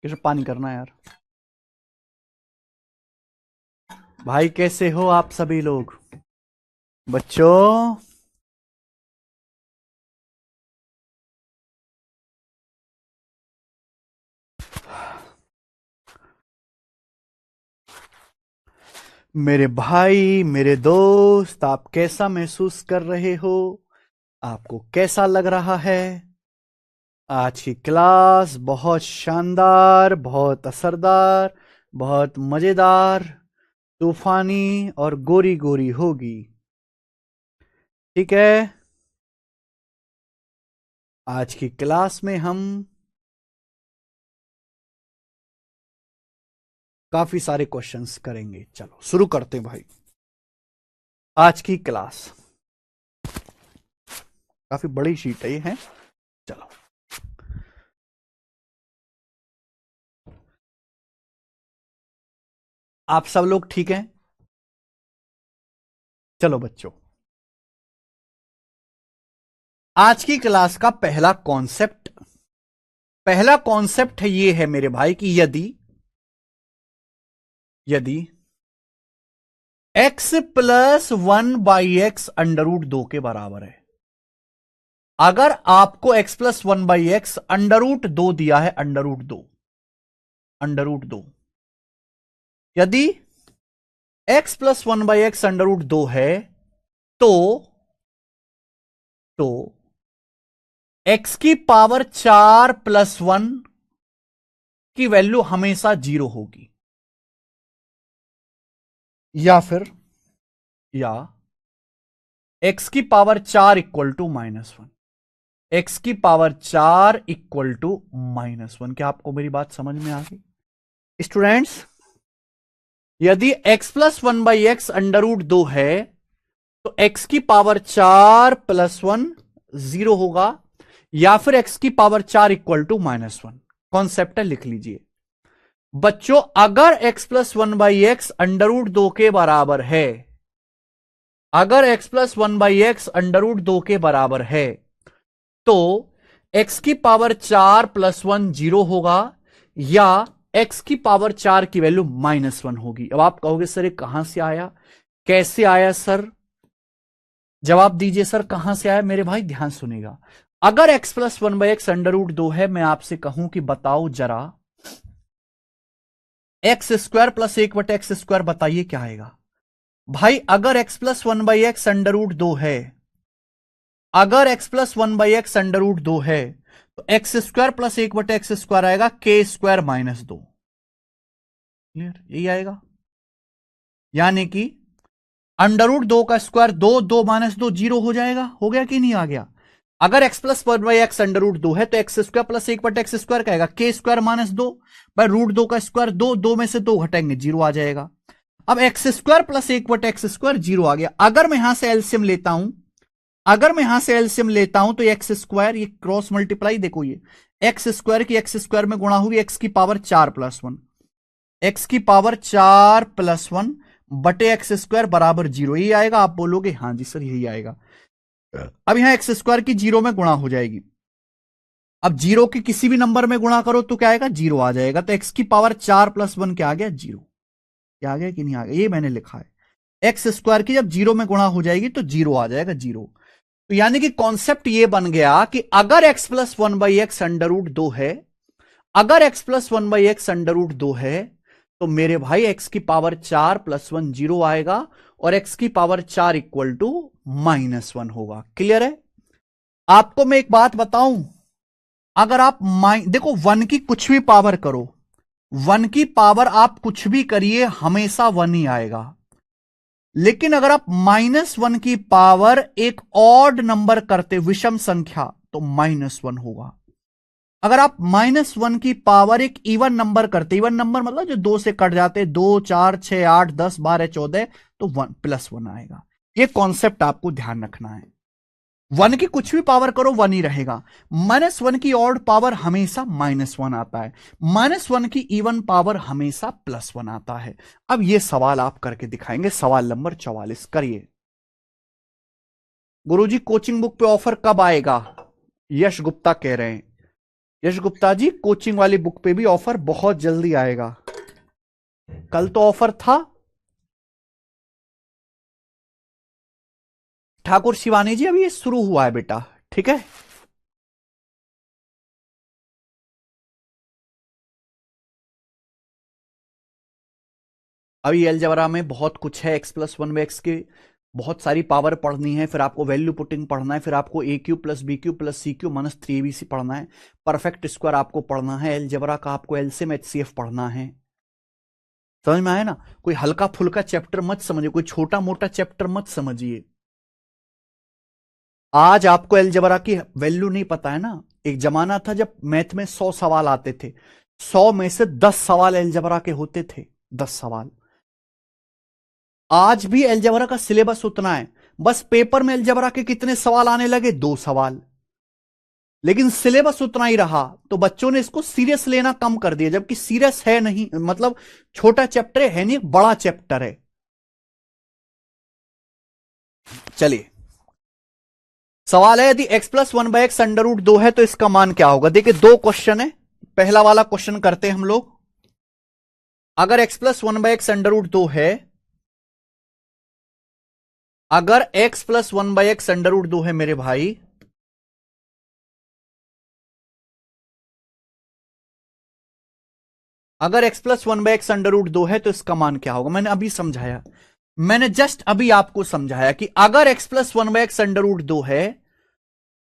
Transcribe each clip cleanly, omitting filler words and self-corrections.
कैसे पानी करना है यार। भाई कैसे हो आप सभी लोग बच्चों। मेरे भाई मेरे दोस्त, आप कैसा महसूस कर रहे हो? आपको कैसा लग रहा है? आज की क्लास बहुत शानदार, बहुत असरदार, बहुत मजेदार, तूफानी और गोरी गोरी होगी। ठीक है। आज की क्लास में हम काफी सारे क्वेश्चंस करेंगे। चलो शुरू करते हैं भाई। आज की क्लास काफी बड़ी शीट है ये है। चलो, आप सब लोग ठीक हैं? चलो बच्चों, आज की क्लास का पहला कॉन्सेप्ट है ये है मेरे भाई कि यदि यदि x plus 1/x under root 2 के बराबर है। अगर आपको x plus 1/x under root 2 दिया है, अंडर रूट 2, यदि x plus 1/x under root 2 है तो तो x की पावर 4 प्लस 1 की वैल्यू हमेशा 0 होगी। या फिर या x की पावर 4 इक्वल टू -1। x की पावर 4 इक्वल टू -1। क्या आपको मेरी बात समझ में आ गई स्टूडेंट्स? यदि x plus 1/x under root 2 है तो x की पावर 4 प्लस 1 0 होगा, या फिर x की पावर 4 इक्वल टू -1। कॉन्सेप्ट है, लिख लीजिए बच्चों। अगर x plus 1/x under root 2 के बराबर है, अगर x plus 1/x under root 2 के बराबर है तो x की पावर 4 प्लस 1 0 होगा, या x की पावर 4 की वैल्यू -1 होगी। अब आप कहोगे सर ये कहां से आया, कैसे आया सर? जवाब दीजिए सर, कहां से आया? मेरे भाई ध्यान सुनेगा। अगर x plus 1/x under root 2 है, मैं आपसे कहूं कि बताओ जरा एक्स स्क्वायर प्लस 1/x², बताइए क्या आएगा? भाई अगर x plus 1/x under root 2 है, अगर x plus 1/x under root 2 है तो x² प्लस 1/x² आएगा k² -2। क्लियर? यही आएगा। यानी कि अंडर रूट 2 का स्क्वायर 2, 2 -2 0 हो जाएगा। हो गया कि नहीं आ गया? अगर x plus 1/x under root 2 है तो x² प्लस 1/x² का आएगा k² -2 बाय रूट 2 का स्क्वायर 2, 2 में से 2 घटाएंगे 0 आ जाएगा। अब x² प्लस 1/x² 0 आ गया। अगर मैं यहां से एलसीएम लेता हूं, अगर मैं यहां से एलसीएम लेता हूं तो x², ये क्रॉस मल्टीप्लाई देखो, ये x² की x² में गुणा होगी x की पावर 4 प्लस 1, x की पावर 4 प्लस 1 बटे x² बराबर 0। यही आएगा। आप बोलोगे हाँ जी सर यही आएगा। अब यहां x² की 0 में गुणा हो जाएगी। अब 0 की किसी भी नंबर में गुणा करो तो क्या आएगा? 0 आ जाएगा। तो x की पावर 4 प्लस 1 क्या आ गया? 0। क्या आ गया कि नहीं आ गया? ये मैंने लिखा है। x² की जब 0 में गुणा हो जाएगी तो 0 आ जाएगा, 0। तो यानी कि कॉन्सेप्ट ये बन गया कि अगर x plus 1/x under root 2 है, अगर x plus 1/x under root 2 है तो मेरे भाई x की पावर 4 प्लस 1 0 आएगा और x की पावर 4 इक्वल टू -1 होगा। क्लियर है? आपको मैं एक बात बताऊं, अगर आप देखो 1 की कुछ भी पावर करो, 1 की पावर आप कुछ भी करिए हमेशा 1 ही आएगा। लेकिन अगर आप -1 की पावर एक ऑड नंबर करते, विषम संख्या, तो -1 होगा। अगर आप -1 की पावर एक इवन नंबर करते, इवन नंबर मतलब जो 2 से कट जाते, 2, 4, 6, 8, 10, 12, 14, तो 1 +1 आएगा। ये कॉन्सेप्ट आपको ध्यान रखना है। 1 की कुछ भी पावर करो 1 ही रहेगा। -1 की ऑड पावर हमेशा -1 आता है, -1 की इवन पावर हमेशा +1 आता है। अब ये सवाल आप करके दिखाएंगे। सवाल नंबर 44 करिए। गुरुजी कोचिंग बुक पे ऑफर कब आएगा? यश गुप्ता कह रहे हैं। यश गुप्ता जी, कोचिंग वाली बुक पे भी ऑफर बहुत जल्दी आएगा। कल तो ऑफर था। ठाकुर शिवानी जी, अभी ये शुरू हुआ है बेटा, ठीक है। अभी अलजेब्रा में बहुत कुछ है, x plus one by x की बहुत सारी पावर पढ़नी है, फिर आपको वैल्यू पुटिंग पढ़ना है, फिर आपको a cube plus b cube plus c cube minus 3abc पढ़ना है, परफेक्ट स्क्वायर आपको पढ़ना है, अलजेब्रा का आपको एलसीएम एचसीएफ पढ़ना है। समझ में आया ना? कोई हल्का फुल्का चैप्टर मत समझिए, कोई छोटा मोटा चैप्टर मत समझिए। आज आपको अलजेब्रा की वैल्यू नहीं पता है ना। एक जमाना था जब मैथ में 100 सवाल आते थे, 100 में से 10 सवाल अलजेब्रा के होते थे, 10 सवाल। आज भी अलजेब्रा का सिलेबस उतना है, बस पेपर में अलजेब्रा के कितने सवाल आने लगे? 2 सवाल, लेकिन सिलेबस उतना ही रहा। तो बच्चों ने इसको सीरियस लेना कम कर दिया, जबकि सीरियस है नहीं, मतलब छोटा चैप्टर है नहीं, बड़ा चैप्टर है। चलिए, सवाल है यदि x plus one by x under root 2 है तो इसका मान क्या होगा? देखिए, 2 क्वेश्चन है। पहला वाला क्वेश्चन करते हैं हम लोग। अगर x plus one by x under root 2 है, अगर x plus one by x under root 2 है मेरे भाई, अगर x plus one by x under root 2 है तो इसका मान क्या होगा? मैंने अभी समझाया, मैंने जस्ट अभी आपको समझाया कि अगर x plus one by x under root 2 है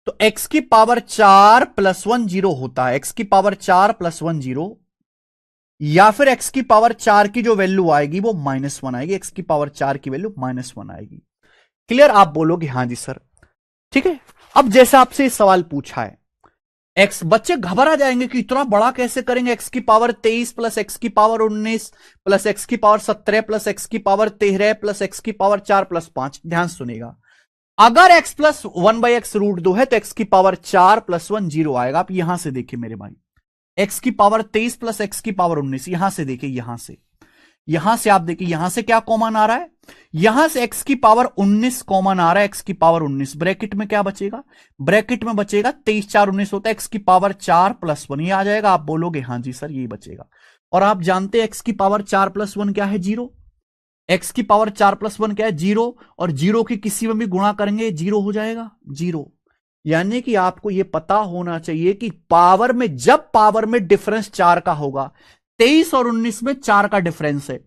तो x की पावर 4 प्लस 1 0 होता है। x की पावर 4 प्लस 1 0, या फिर x की पावर 4 की जो वैल्यू आएगी वो -1 आएगी। x की पावर 4 की वैल्यू -1 आएगी। क्लियर? आप बोलोगे हाँ जी सर, ठीक है। अब जैसे आपसे इस सवाल पूछा है, एक्स, बच्चे घबरा जाएंगे कि इतना बड़ा कैसे करेंगे? एक्स की पावर 23 प्लस एक्स की पावर 19 प्लस एक्स की पावर 17 प्लस एक्स की पावर 13 प्लस एक्स की पावर 4 प्लस 5। ध्यान सुनिएगा, अगर x plus one by x root 2 है तो x की पावर 4 प्लस 1 0 आएगा। आप यहां से देखिए मेरे भाई, x की पावर 23 प्लस एक्स की पावर 19, यहां से देखिए, यहां से आप देखिए, यहां से क्या कॉमन आ रहा है? यहां से x की पावर 19 कॉमन आ रहा है। x की पावर 19, ब्रैकेट में क्या बचेगा? ब्रैकेट में बचेगा 23 4 19 होता है, x की पावर 4 प्लस 1, ये आ जाएगा। आप बोलोगे हाँ जी सर, ये बचेगा। और आप जानते हैं x की पावर 4 प्लस 1 क्या है? 0। x की पावर 4 प्लस 1 क्या है? 0। और 0 की किसी में भी गुणा करेंगे 0 हो जाएगा, 0। यानी कि आपको यह पता होना चाहिए कि पावर में, जब पावर में डिफरेंस 4 का होगा, 23 और 19 में 4 का डिफरेंस है,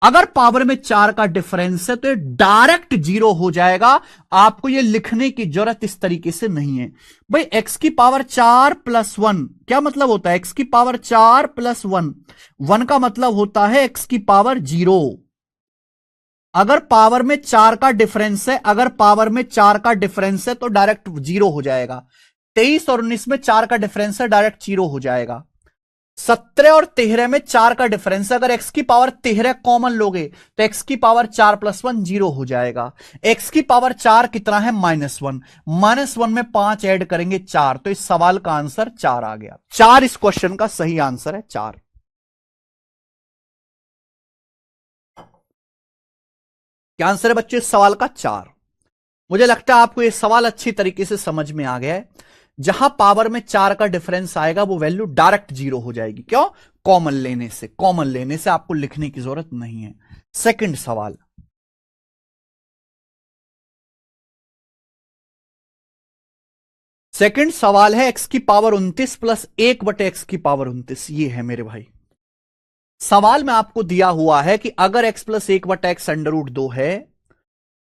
अगर पावर में 4 का डिफरेंस है तो ये डायरेक्ट 0 हो जाएगा। आपको यह लिखने की जरूरत इस तरीके से नहीं है भाई। x की पावर 4 प्लस 1 क्या मतलब होता है? x की पावर 4 प्लस 1, 1 का मतलब होता है x की पावर 0। अगर पावर में 4 का डिफरेंस है, अगर पावर में 4 का डिफरेंस है तो डायरेक्ट 0 हो जाएगा। 23 और 19 में 4 का डिफरेंस है, डायरेक्ट 0 हो जाएगा। 17 और 13 में 4 का डिफरेंस है, अगर x की पावर 13 कॉमन लोगे तो x की पावर 4 प्लस 1 0 हो जाएगा। x की पावर 4 कितना है? -1। -1 में 5 ऐड करेंगे 4, तो इस सवाल का आंसर 4 आ गया। 4 इस क्वेश्चन का सही आंसर है, 4। क्या आंसर है बच्चों इस सवाल का? 4। मुझे लगता है आपको यह सवाल अच्छी तरीके से समझ में आ गया है। जहां पावर में 4 का डिफरेंस आएगा वो वैल्यू डायरेक्ट 0 हो जाएगी। क्यों? कॉमन लेने से, कॉमन लेने से आपको लिखने की जरूरत नहीं है। सेकंड सवाल, सेकंड सवाल है x की पावर 29 प्लस 1 बटे एक्स की पावर 29। ये है मेरे भाई, सवाल में आपको दिया हुआ है कि अगर x प्लस 1 बटा एक्स अंडर रूट 2 है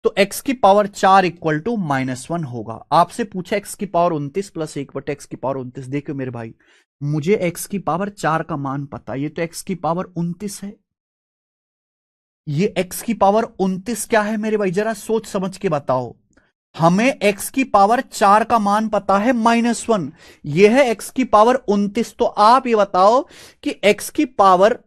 तो x की पावर 4 इक्वल टू -1 होगा। आपसे पूछा x की पावर 29 प्लस 1 बटे एक्स की पावर 29। देखो मेरे भाई, मुझे x की पावर 4 का मान पता है, ये तो x की पावर 29 है। ये x की पावर 29 क्या है मेरे भाई? जरा सोच समझ के बताओ। हमें x की पावर 4 का मान पता है -1, यह है x की पावर 29। तो आप ये बताओ कि x की पावर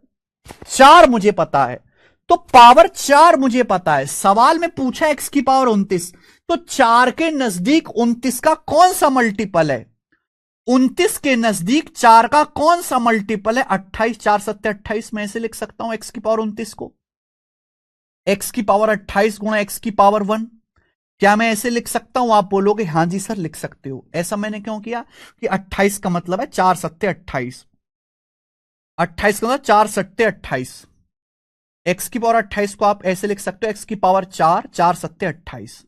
4 मुझे पता है, तो पावर 4 मुझे पता है, सवाल में पूछा x की पावर 29, तो 4 के नजदीक 29 का कौन सा मल्टीपल है? 29 के नजदीक 4 का कौन सा मल्टीपल है? 28, 4 7 28। मैं ऐसे लिख सकता हूं x की पावर 29 को, x की पावर 28 गुणा x की पावर 1, क्या मैं ऐसे लिख सकता हूं? आप बोलोगे हाँ जी सर लिख सकते हो। ऐसा मैंने क्यों किया कि 28 का मतलब है 4 सत्ते 28, 28 का मतलब 4 सत्ते 28। एक्स की पावर 28 को आप ऐसे लिख सकते हो एक्स की पावर 4, 4 सत्ते 28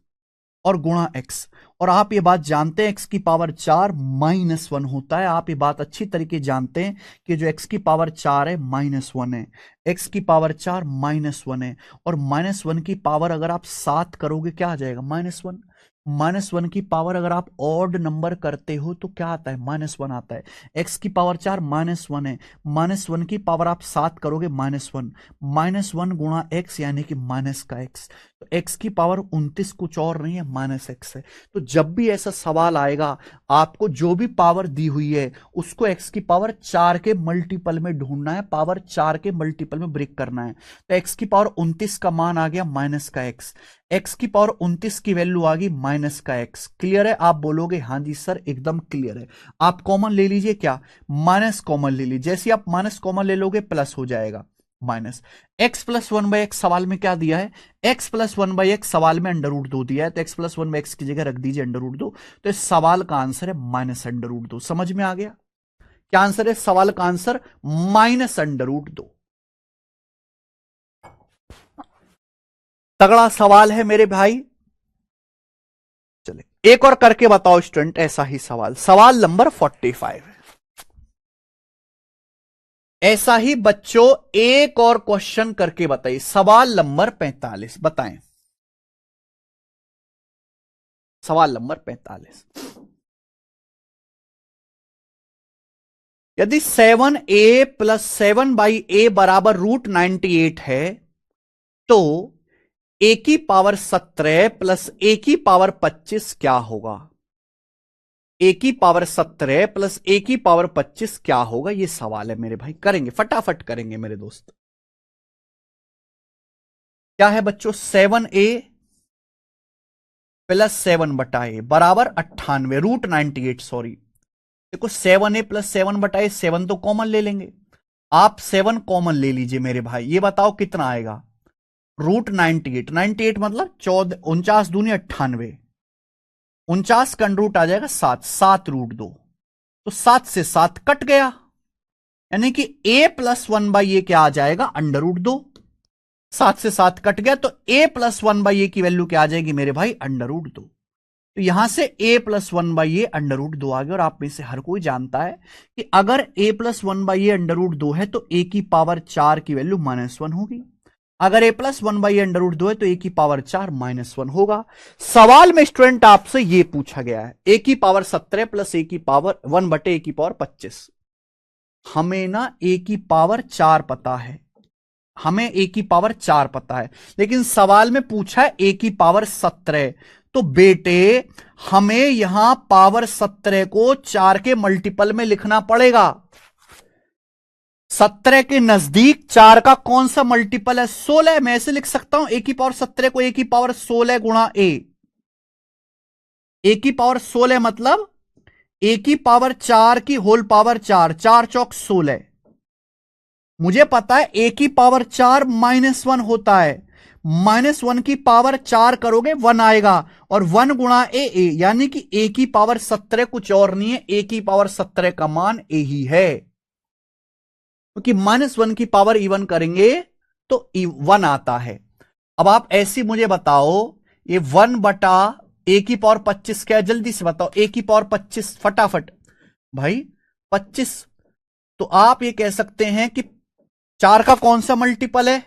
और गुणा एक्स। और आप ये बात जानते हैं एक्स की पावर 4 -1 होता है। आप ये बात अच्छी तरीके जानते हैं कि जो एक्स की पावर 4 है -1 है। एक्स की पावर 4 -1 है और -1 की पावर अगर आप 7 करोगे क्या आ जाएगा? -1। -1 की पावर अगर आप ऑड नंबर करते हो तो क्या आता है? -1 आता है। एक्स की पावर 4 -1 है, -1 की पावर आप 7 करोगे -1, -1 गुणा एक्स यानी कि माइनस का एक्स। तो एक्स की पावर 29 कुछ और नहीं है -x है। तो जब भी ऐसा सवाल आएगा आपको जो भी पावर दी हुई है उसको एक्स की पावर 4 के मल्टीपल में ढूंढना है, पावर 4 के मल्टीपल में ब्रेक करना है। तो एक्स की पावर 29 का मान आ गया माइनस का एक्स, एक्स की पावर 29 की वैल्यू आ गई माइनस का एक्स। क्लियर है? आप बोलोगे हाँ जी सर एकदम क्लियर है। आप कॉमन ले लीजिए, क्या माइनस कॉमन ले लीजिए, जैसे आप माइनस कॉमन ले लोगे प्लस हो जाएगा माइनस। एक्स प्लस 1/x सवाल में क्या दिया है? एक्स प्लस 1/x सवाल में √2 दिया है, तो एक्स प्लस 1/x की जगह रख दीजिए √2। तो इस सवाल का आंसर है -√2। समझ में आ गया? क्या आंसर है सवाल का? आंसर -√2। तगड़ा सवाल है मेरे भाई। चले एक और करके बताओ स्टूडेंट ऐसा ही सवाल, सवाल नंबर 45 है। ऐसा ही बच्चों एक और क्वेश्चन करके बताइए, सवाल नंबर 45 बताएं। सवाल नंबर 45, यदि 7a प्लस 7/a बराबर √98 है तो a की पावर 17 प्लस a की पावर 25 क्या होगा? a की पावर 17 प्लस a की पावर 25 क्या होगा? यह सवाल है मेरे भाई, करेंगे फटाफट करेंगे मेरे दोस्त। क्या है बच्चों? 7a प्लस 7/a बराबर 98 √98, सॉरी देखो 7a प्लस 7/a, 7 तो कॉमन ले लेंगे, आप 7 कॉमन ले लीजिए मेरे भाई। ये बताओ कितना आएगा? √98, 98 मतलब 14, 49 दूनी 98, 49 का रूट आ जाएगा 7, 7 √2, तो 7 से 7 कट गया, यानी कि a प्लस 1/a क्या आ जाएगा? √2। 7 से 7 कट गया तो a प्लस 1/a की वैल्यू क्या आ जाएगी मेरे भाई? √2। तो यहां से a प्लस 1/a √2 आ गया। और आप में से हर कोई जानता है कि अगर a प्लस 1/a √2 है तो a की पावर 4 की वैल्यू -1 होगी। अगर a प्लस 1/a √2 है तो a की पावर 4 -1 होगा। सवाल में स्टूडेंट आपसे यह पूछा गया है a की पावर 17 प्लस a की पावर 1/a की पावर 25। हमें ना a की पावर 4 पता है, हमें a की पावर 4 पता है, लेकिन सवाल में पूछा है a की पावर 17। तो बेटे हमें यहां पावर 17 को 4 के मल्टीपल में लिखना पड़ेगा। 17 के नजदीक 4 का कौन सा मल्टीपल है? 16। मैं ऐसे लिख सकता हूं a की पावर 17 को a की पावर 16 गुणा a की पावर 16 मतलब a की पावर 4 की होल पावर 4, 4 चौक 16। मुझे पता है a की पावर 4 -1 होता है, -1 की पावर 4 करोगे 1 आएगा, और 1 गुणा ए, यानी कि a की पावर 17 कुछ और नहीं है, a की पावर 17 का मान a ही है, क्योंकि -1 की पावर इवन करेंगे तो 1 आता है। अब आप ऐसी मुझे बताओ, ये 1/a की पावर 25 क्या है? जल्दी से बताओ, a की पावर 25 फटाफट भाई 25। तो आप ये कह सकते हैं कि 4 का कौन सा मल्टीपल है?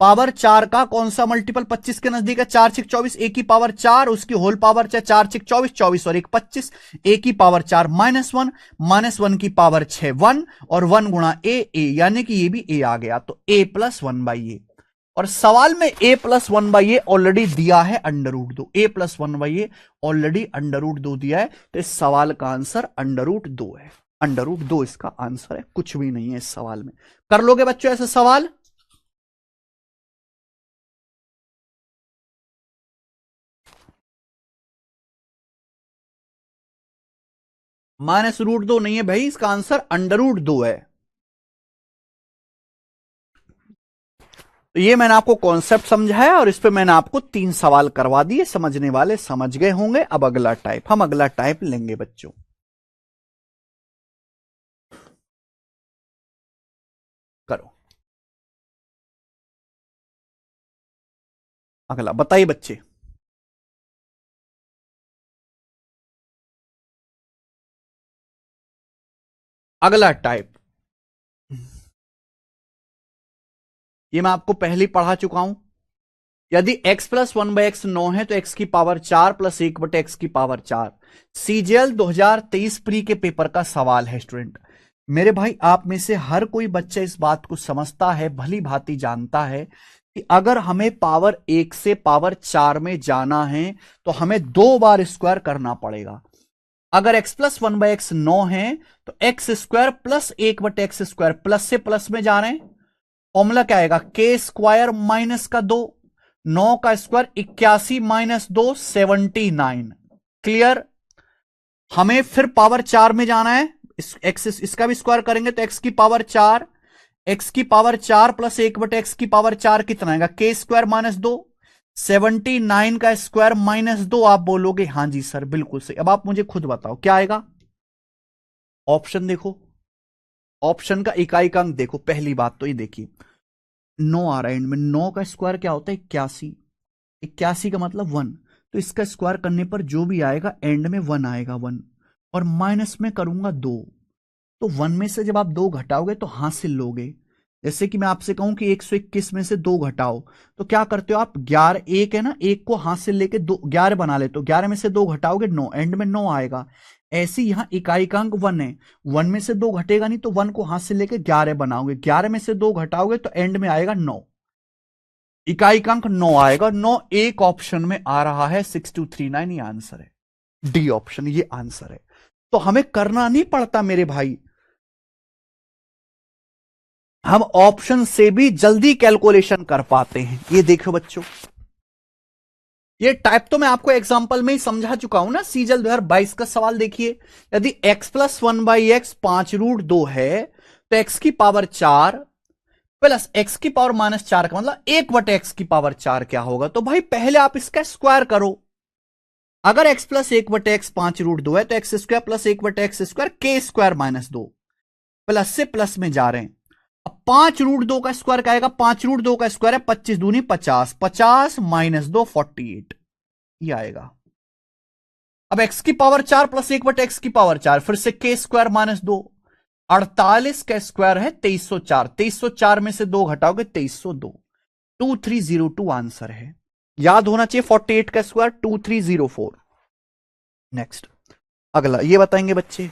पावर 4 का कौन सा मल्टीपल 25 के नजदीक है? 4 6 24, ए की पावर 4 उसकी होल पावर 4, 4 6 24, 24 और 1 25, ए की पावर 4 -1, -1 की पावर 6 1, और 1 गुणा ए, यानी कि ये भी ए आ गया, तो a प्लस 1/a। और सवाल में a प्लस 1/a ऑलरेडी दिया है √2, a प्लस 1/a ऑलरेडी √2 दिया है, तो इस सवाल का आंसर √2 है। √2 इसका आंसर है, कुछ भी नहीं है इस सवाल में। कर लोगे बच्चों ऐसे सवाल? -√2 नहीं है भाई, इसका आंसर √2 है। तो ये मैंने आपको कॉन्सेप्ट समझाया और इस पे मैंने आपको 3 सवाल करवा दिए, समझने वाले समझ गए होंगे। अब अगला टाइप, हम अगला टाइप लेंगे बच्चों। करो अगला, बताइए बच्चे। अगला टाइप, ये मैं आपको पहले पढ़ा चुका हूं। यदि x प्लस 1/x 9 है तो x की पावर 4 प्लस 1/x की पावर 4। सीजीएल 2023 प्री के पेपर का सवाल है स्टूडेंट। मेरे भाई, आप में से हर कोई बच्चा इस बात को समझता है, भली भांति जानता है कि अगर हमें पावर 1 से पावर 4 में जाना है तो हमें 2 बार स्क्वायर करना पड़ेगा। अगर x प्लस 1/x 9 है तो x square plus 1/x square, plus से प्लस में जा रहे हैं, फॉर्मूला क्या आएगा, के स्क्वायर माइनस का 2, 9 का स्क्वायर 81 माइनस 2 79। क्लियर। हमें फिर पावर 4 में जाना है, इसका भी स्क्वायर करेंगे तो एक्स की पावर 4, एक्स की पावर 4 प्लस 1/x की पावर 4 कितना आएगा, के स्क्वायर माइनस 2, 79 का स्क्वायर माइनस 2। आप बोलोगे हां जी सर बिल्कुल सही। अब आप मुझे खुद बताओ क्या आएगा। ऑप्शन देखो, ऑप्शन का इकाई का अंक देखो। पहली बात तो ये देखिए, 9 आ रहा है एंड में, 9 का स्क्वायर क्या होता है, 81, 81 का मतलब 1, तो इसका स्क्वायर करने पर जो भी आएगा एंड में 1 आएगा, 1, और माइनस में करूंगा 2, तो 1 में से जब आप 2 घटाओगे तो हासिल लोगे। जैसे कि मैं आपसे कहूं कि 121 में से 2 घटाओ, तो क्या करते हो आप, 11, एक है ना, एक को हासिल लेके 2 11 बना लेते हो, 11 में से 2 घटाओगे 9, एंड में 9 आएगा। ऐसे यहां इकाई का अंक 1 है, 1 में से 2 घटेगा नहीं तो 1 को हासिल लेके 11 बनाओगे, 11 में से 2 घटाओगे तो एंड में आएगा 9, इकाई का अंक 9 आएगा। 9 एक ऑप्शन में आ रहा है, 6239 ये आंसर है, डी ऑप्शन ये आंसर है। तो हमें करना नहीं पड़ता मेरे भाई, हम ऑप्शन से भी जल्दी कैलकुलेशन कर पाते हैं। ये देखो बच्चों, ये टाइप तो मैं आपको एग्जांपल में ही समझा चुका हूं ना। सीजल 2022 का सवाल देखिए, यदि x प्लस 1/x 5√2 है तो x की पावर 4 प्लस x की पावर माइनस 4 का मतलब 1/x की पावर 4 क्या होगा। तो भाई पहले आप इसका स्क्वायर करो। अगर x प्लस 1/x 5√2 है तो x square plus 1/x square के स्क्वायर माइनस 2, प्लस से प्लस में जा रहे हैं। अब 5√2 का स्क्वायर क्या आएगा, 5√2 का स्क्वायर है 25 दूनी 50, 50 माइनस 2 48, ये आएगा। अब x की पावर 4 प्लस 1/x की पावर 4, फिर से के स्क्वायर माइनस 2, 48 का स्क्वायर है 2304, 2304 में से 2 घटाओगे 2302, 2302 आंसर है। याद होना चाहिए 48 का स्क्वायर 2304। नेक्स्ट अगला, ये बताएंगे बच्चे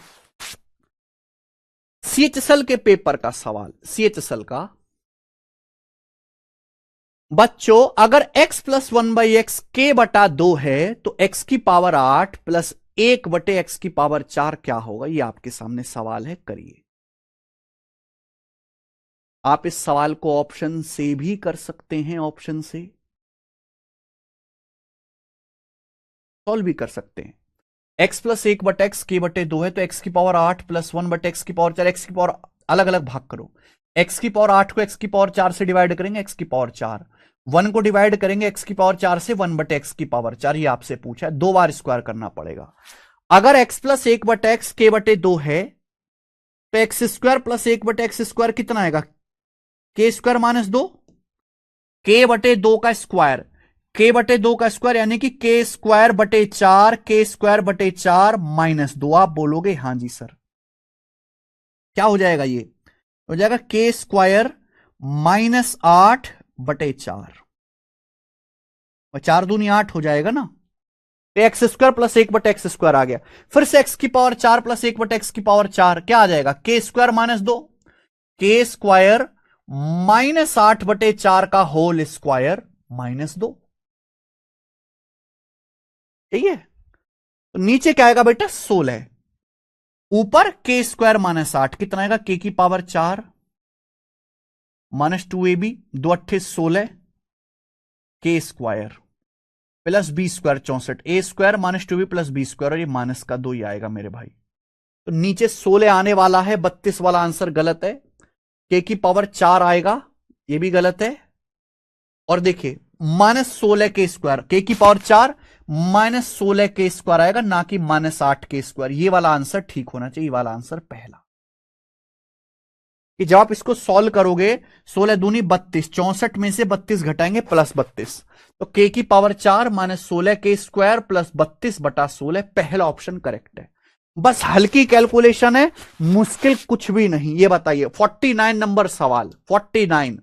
सीएचएसएल के पेपर का सवाल। सीएचएसएल का बच्चों, अगर x प्लस 1/x k बटा 2 है तो x की पावर 8 प्लस 1/x की पावर 4 क्या होगा। ये आपके सामने सवाल है, करिए। आप इस सवाल को ऑप्शन से भी कर सकते हैं, ऑप्शन से सॉल्व भी कर सकते हैं। x प्लस 1/x k/2 है तो x की पावर 8 प्लस 1/x की पावर 4, x की पावर अलग अलग भाग करो। x की पावर 8 को x की पावर 4 से डिवाइड करेंगे, x की पावर 4, 1 को डिवाइड करेंगे x की पावर 4 से, 1/x की पावर 4। ये आपसे पूछा है, 2 बार स्क्वायर करना पड़ेगा। अगर x प्लस 1/x k/2 है तो x square plus 1/x square कितना आएगा, के स्क्वायर माइनस 2, k/2 का स्क्वायर, k/2 का स्क्वायर यानी कि के स्क्वायर बटे 4, के स्क्वायर बटे 4 माइनस 2। आप बोलोगे हां जी सर, क्या हो जाएगा, ये हो जाएगा के स्क्वायर माइनस 8/4, और 4 दूनी 8 हो जाएगा ना, तो x square plus 1/x square आ गया। फिर से x की पावर 4 प्लस 1/x की पावर 4 क्या आ जाएगा, के स्क्वायर माइनस 2, के स्क्वायर माइनस 8/4 का होल स्क्वायर माइनस 2। ठीक है, तो नीचे क्या आएगा बेटा, 16, ऊपर के स्क्वायर माइनस 8 कितना आएगा, के की पावर 4 माइनस 2ab, 2 8 16, के square plus b square 64, a square minus 2b plus b square, और ये माइनस का 2 ही आएगा मेरे भाई। तो नीचे 16 आने वाला है, 32 वाला आंसर गलत है। के की पावर 4 आएगा, ये भी गलत है। और देखिए -16 के की पावर 4 -16 आएगा, ना कि -8 ये वाला आंसर ठीक होना चाहिए, ये वाला आंसर पहला। कि जब आप इसको सॉल्व करोगे 16 दूनी 32, 64 में से 32 घटाएंगे +32, तो के की पावर 4 -16 प्लस 32/16, पहला ऑप्शन करेक्ट है। बस हल्की कैलकुलेशन है, मुश्किल कुछ भी नहीं। ये बताइए 49 नंबर सवाल, 49।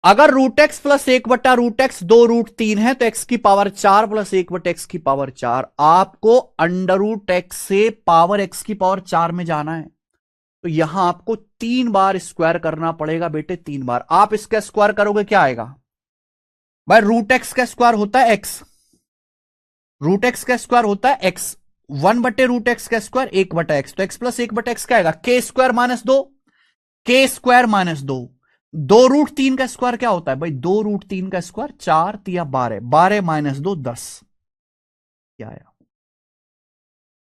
अगर √x प्लस 1/√x 2√3 है तो x की पावर 4 प्लस 1/x की पावर 4, आपको √x से पावर x की पावर 4 में जाना है, तो यहां आपको 3 बार स्क्वायर करना पड़ेगा बेटे, 3 बार। आप इसका स्क्वायर करोगे क्या आएगा भाई? √x का स्क्वायर होता है x, √x का स्क्वायर होता है x, 1/√x का स्क्वायर 1/x, तो x प्लस 1/x का आएगा k² -2, k² -2। 2√3 का स्क्वायर क्या होता है भाई? 2√3 का स्क्वायर 4 या 12, 12 -2 10, क्या आया?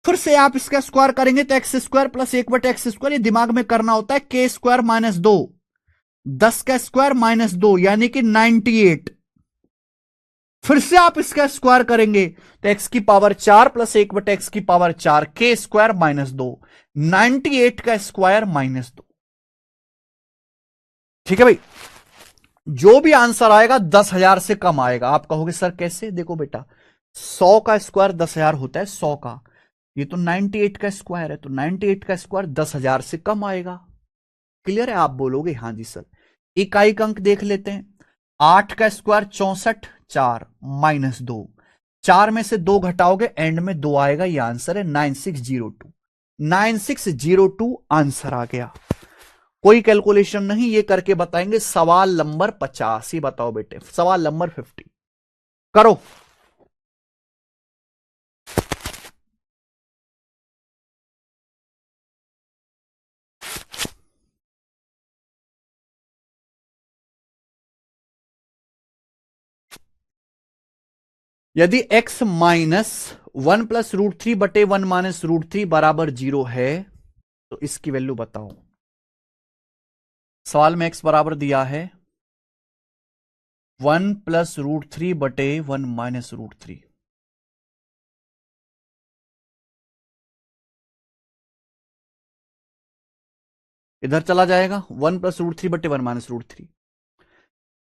फिर से आप इसका स्क्वायर करेंगे तो x² प्लस 1/x², ये दिमाग में करना होता है, k² -2, 10 का स्क्वायर -2 यानी कि 98। फिर से आप इसका स्क्वायर करेंगे तो x की पावर 4 प्लस 1/x की पावर 4, k² -2, 98 का स्क्वायर -2। ठीक है भाई, जो भी आंसर आएगा 10,000 से कम आएगा। आप कहोगे सर कैसे? देखो बेटा, 100 का स्क्वायर 10,000 होता है, 100 का, ये तो 98 का स्क्वायर है, तो 98 का स्क्वायर 10,000 से कम आएगा। क्लियर है? आप बोलोगे हाँ जी सर। इकाई अंक देख लेते हैं, 8 का स्क्वायर 64, 4 -2, 4 में से 2 घटाओगे एंड में 2 आएगा, ये आंसर है 9602, 9602 आंसर आ गया। कोई कैलकुलेशन नहीं, ये करके बताएंगे। सवाल नंबर 50, ये बताओ बेटे, सवाल नंबर 50 करो। यदि x -1 प्लस √3/1 -√3 बराबर 0 है तो इसकी वैल्यू बताओ। सवाल में x बराबर दिया है 1 प्लस √3/1 -√3। इधर चला जाएगा 1 प्लस √3/1 -√3,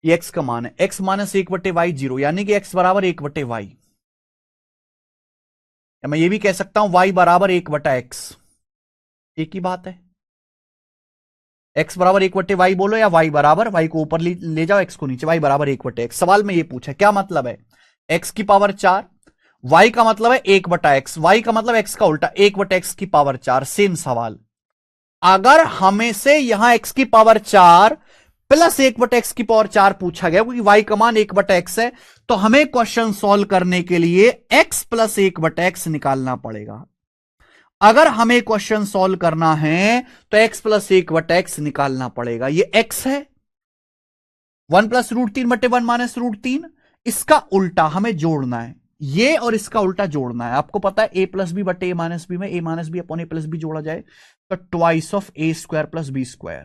ये x का मान है। x -1/y 0, यानी कि x बराबर 1/y, या मैं ये भी कह सकता हूं y बराबर 1/x, एक ही बात है। x बराबर 1/y बोलो या y बराबर, y को ऊपर ले जाओ, x को नीचे, y बराबर 1/x। सवाल में ये पूछा, क्या मतलब है? x की पावर 4, y का मतलब है 1/x, y का मतलब x का उल्टा 1/x की पावर 4। सेम सवाल, अगर हमें से यहां x की पावर 4 प्लस 1/x की पावर 4 पूछा गया, क्योंकि y का मान 1/x है, तो हमें क्वेश्चन सॉल्व करने के लिए x प्लस 1/x निकालना पड़ेगा। अगर हमें क्वेश्चन सॉल्व करना है तो x प्लस 1/x निकालना पड़ेगा। ये x है, 1 प्लस √3/1 -√3, इसका उल्टा हमें जोड़ना है, ये और इसका उल्टा जोड़ना है। आपको पता है a+b/a -b में a-b अपॉन a+b जोड़ा जाए तो twice of a² plus b²,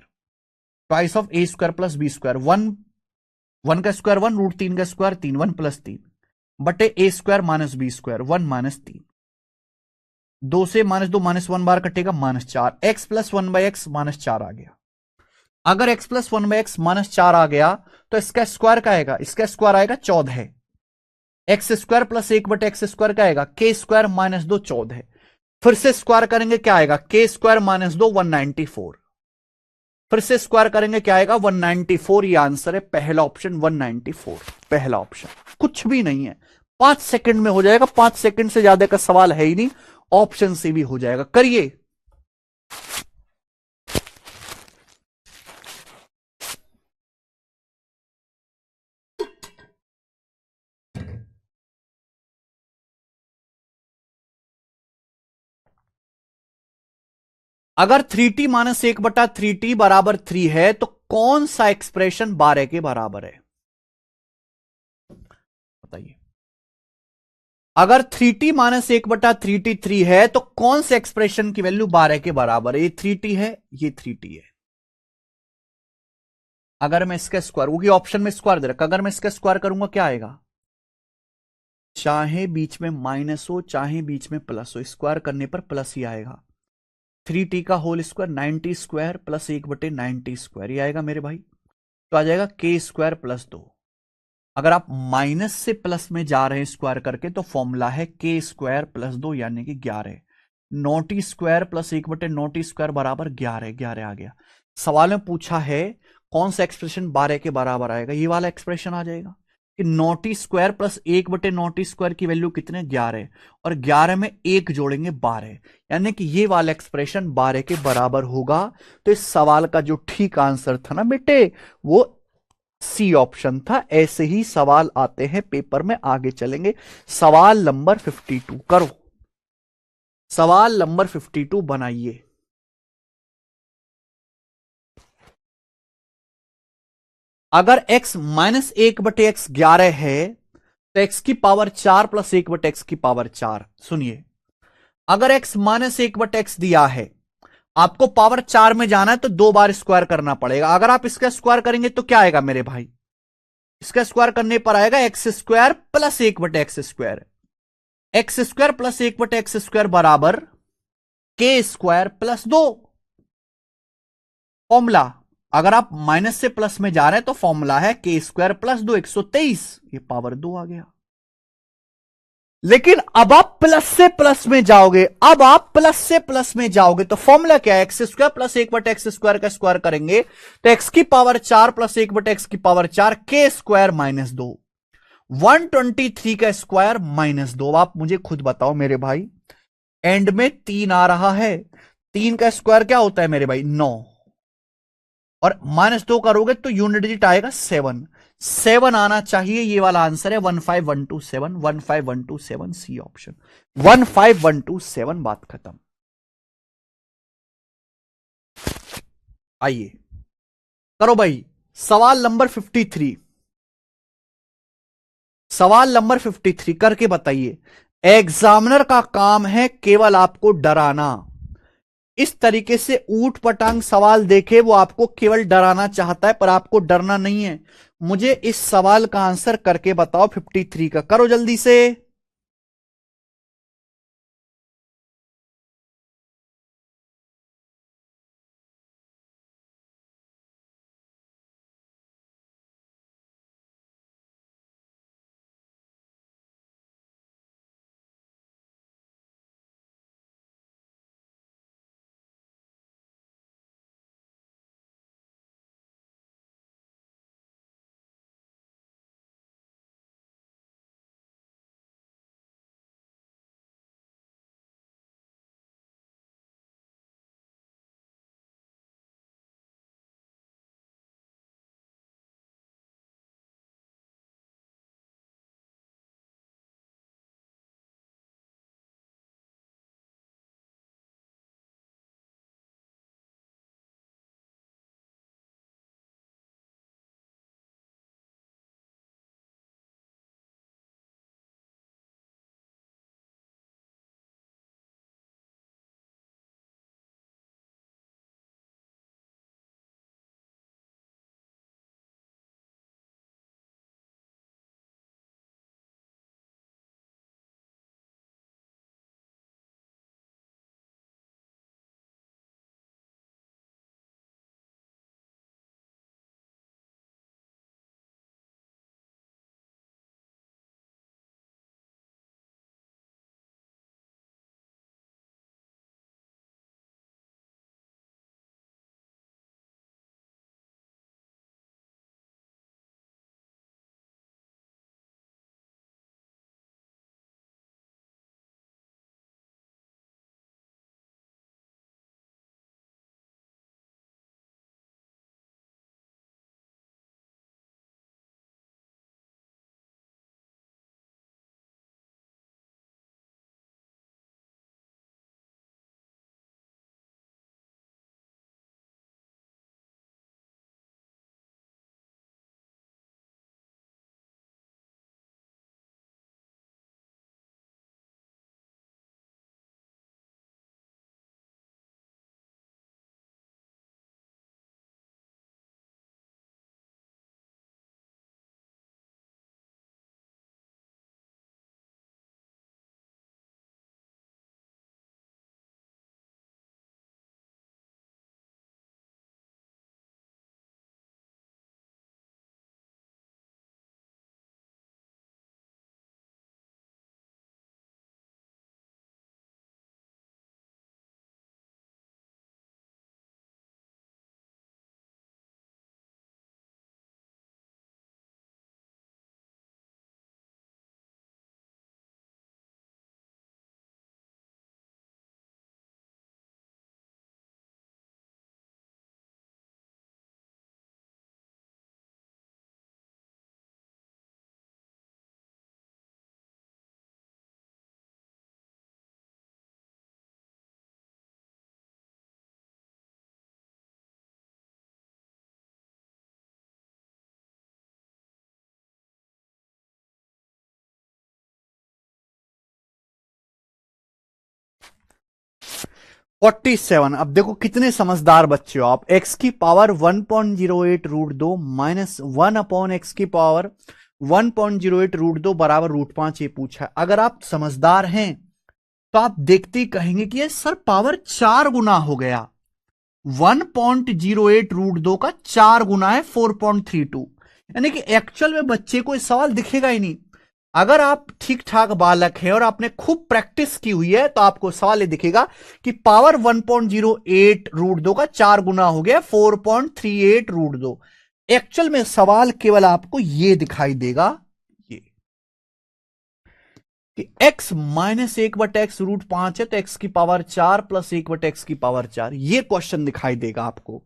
twice of a² plus b², 1 का स्क्वायर 1, √3 का स्क्वायर 3, 1 + 3 बटे a² - b², 1 - 3, 2 से -2 -1 बार कटेगा -4, x प्लस 1/x -4 आ गया। अगर x प्लस 1/x -4 आ गया तो इसका स्क्वायर क्या आएगा? इसका स्क्वायर आएगा 14, x² प्लस 1/x² क्या आएगा? k² -2 14। फिर से स्क्वायर करेंगे क्या आएगा? k² -2 194। फिर से स्क्वायर करेंगे क्या आएगा? 194। ये आंसर है पहला ऑप्शन, 194 पहला ऑप्शन, कुछ भी नहीं है। 5 सेकंड में हो जाएगा, 5 सेकंड से ज्यादा का सवाल है ही नहीं, ऑप्शन से भी हो जाएगा। करिए। अगर 3t - 1/3t बराबर 3 है तो कौन सा एक्सप्रेशन 12 के बराबर है? बताइए। अगर 3t - 1/3t 3 है तो कौन से एक्सप्रेशन की वैल्यू 12 के बराबर है? ये 3t है, ये 3t है। अगर मैं इसका स्क्वायर, क्योंकि ऑप्शन में स्क्वायर दे रखा, अगर मैं इसका स्क्वायर करूंगा क्या आएगा, चाहे बीच में माइनस हो चाहे बीच में प्लस हो, स्क्वायर करने पर प्लस ही आएगा। 3t का whole square 90 square plus 1/90 square, ये आएगा मेरे भाई। तो आ जाएगा के स्क्वायर प्लस 2। अगर आप माइनस से प्लस में जा रहे हैं स्क्वायर करके तो फॉर्मूला है के स्क्वायर प्लस 2 यानी कि 11। नोटी स्क्वायर प्लस 1/नोटी स्क्वायर बराबर 11, 11 आ गया। सवाल में पूछा है कौन सा एक्सप्रेशन 12 के बराबर आएगा, ये वाला एक्सप्रेशन आ जाएगा कि नोटी स्क्वायर प्लस 1/नोटी स्क्वायर की वैल्यू कितने, 11, और 11 में एक जोड़ेंगे 12, यानी कि ये वाला एक्सप्रेशन 12 के बराबर होगा। तो इस सवाल का जो ठीक आंसर था ना बेटे, वो सी ऑप्शन था। ऐसे ही सवाल आते हैं पेपर में, आगे चलेंगे। सवाल नंबर 52 करो, सवाल नंबर 52 बनाइए। अगर x माइनस 1/x 11 है तो x की पावर 4 प्लस 1/x की पावर 4। सुनिए, अगर x माइनस 1/x दिया है, आपको पावर 4 में जाना है तो 2 बार स्क्वायर करना पड़ेगा। अगर आप इसका स्क्वायर करेंगे तो क्या आएगा मेरे भाई, इसका स्क्वायर करने पर आएगा x square plus 1/x square. X square plus 1/x square बराबर के स्क्वायर प्लस 2। फॉर्मूला, अगर आप माइनस से प्लस में जा रहे हैं तो फॉर्मूला है के स्क्वायर प्लस 2, 123, ये पावर 2 आ गया। लेकिन अब आप प्लस से प्लस में जाओगे, अब आप प्लस से प्लस में जाओगे तो फॉर्मूला क्या है, x square plus 1/x square का स्क्वायर करेंगे तो एक्स की पावर 4 प्लस 1/x की पावर 4, के स्क्वायर माइनस 2, 123 का स्क्वायर माइनस 2। आप मुझे खुद बताओ मेरे भाई, एंड में 3 आ रहा है, 3 का स्क्वायर क्या होता है मेरे भाई, 9, और -2 करोगे तो यूनिट डिजिट आएगा 7, 7 आना चाहिए। ये वाला आंसर है 15127, 15127 सी ऑप्शन, 15127। बात खत्म। आइए करो भाई, सवाल नंबर 53, सवाल नंबर 53 करके बताइए। एग्जामिनर का काम है केवल आपको डराना। इस तरीके से ऊट पटांग सवाल देखे, वो आपको केवल डराना चाहता है पर आपको डरना नहीं है। मुझे इस सवाल का आंसर करके बताओ 53 का, करो जल्दी से। 47। अब देखो कितने समझदार बच्चे हो आप। x की power 1.08 root 2 minus 1 upon x की पावर 1.08 रूट 2 बराबर रूट 5 ये पूछा है। अगर आप समझदार हैं तो आप देखते ही कहेंगे कि ये सर पावर 4 गुना हो गया। 1.08 रूट 2 का 4 गुना है 4.32, यानी कि एक्चुअल में बच्चे को इस सवाल दिखेगा ही नहीं। अगर आप ठीक ठाक बालक हैं और आपने खूब प्रैक्टिस की हुई है तो आपको सवाल ये दिखेगा कि पावर 1.08 रूट 2 का 4 गुना हो गया 4.38 रूट 2। एक्चुअल में सवाल केवल आपको ये दिखाई देगा ये कि x माइनस 1/x रूट 5 है तो x की पावर 4 प्लस 1/x की पावर 4, ये क्वेश्चन दिखाई देगा आपको।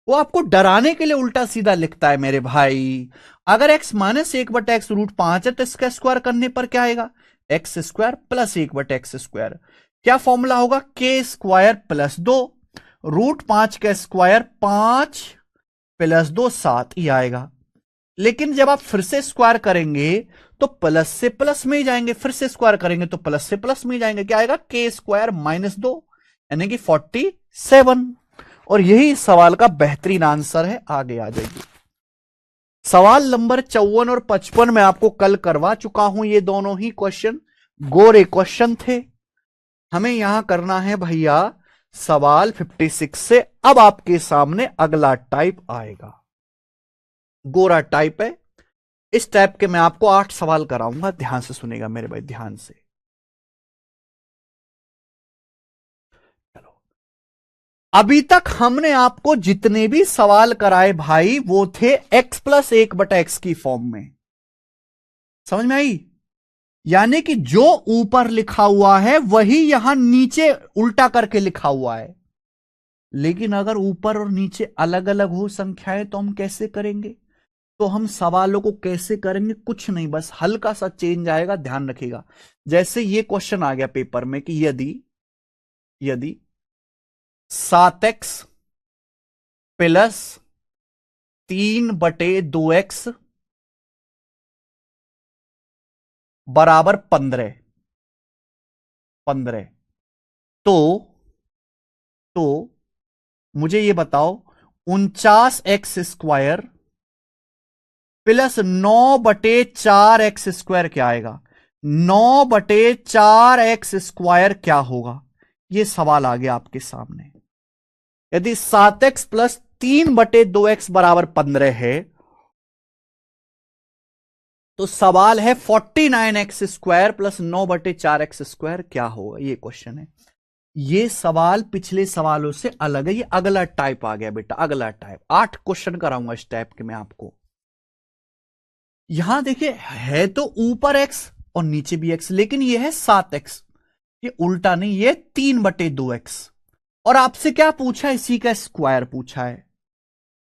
वो आपको डराने के लिए उल्टा सीधा लिखता है मेरे भाई। अगर x माइनस 1/x रूट 5 है तो इसका स्क्वायर करने पर क्या आएगा, x square plus 1/x square. क्या फॉर्मूला होगा, के स्क्वायर प्लस 2 रूट 5 का स्क्वायर 5 प्लस 2 7 ही आएगा। लेकिन जब आप फिर से स्क्वायर करेंगे तो प्लस से प्लस में ही जाएंगे, फिर से स्क्वायर करेंगे तो प्लस से प्लस में ही जाएंगे। क्या आएगा, के स्क्वायर माइनस 2 यानी कि 47। और यही सवाल का बेहतरीन आंसर है। आगे आ जाइए। सवाल नंबर 54 और 55 में आपको कल करवा चुका हूं। ये दोनों ही क्वेश्चन गोरे क्वेश्चन थे। हमें यहां करना है भैया सवाल 56 से। अब आपके सामने अगला टाइप आएगा, गोरा टाइप है। इस टाइप के मैं आपको 8 सवाल कराऊंगा। ध्यान से सुनेगा मेरे भाई, ध्यान से। चलो, अभी तक हमने आपको जितने भी सवाल कराए भाई वो थे x+1/x की फॉर्म में। समझ में आई? यानी कि जो ऊपर लिखा हुआ है वही यहां नीचे उल्टा करके लिखा हुआ है। लेकिन अगर ऊपर और नीचे अलग अलग हो संख्याएं तो हम कैसे करेंगे? तो हम सवालों को कैसे करेंगे, कुछ नहीं, बस हल्का सा चेंज आएगा, ध्यान रखिएगा। जैसे ये क्वेश्चन आ गया पेपर में कि यदि 7x प्लस 3/2x बराबर 15 तो मुझे ये बताओ 49x square plus 9/4x square क्या आएगा? 9/4x स्क्वायर क्या होगा? ये सवाल आ गया आपके सामने। यदि 7x प्लस 3/2x बराबर 15 है तो सवाल है 49x square plus 9/4x square क्या होगा? ये क्वेश्चन है। ये सवाल पिछले सवालों से अलग है। ये अगला टाइप आ गया बेटा, अगला टाइप। 8 क्वेश्चन कराऊंगा इस टाइप के मैं आपको। यहां देखिए, है तो ऊपर x और नीचे भी x, लेकिन ये है 7x। ये उल्टा नहीं, ये 3/2x। और आपसे क्या पूछा, इसी का स्क्वायर पूछा है।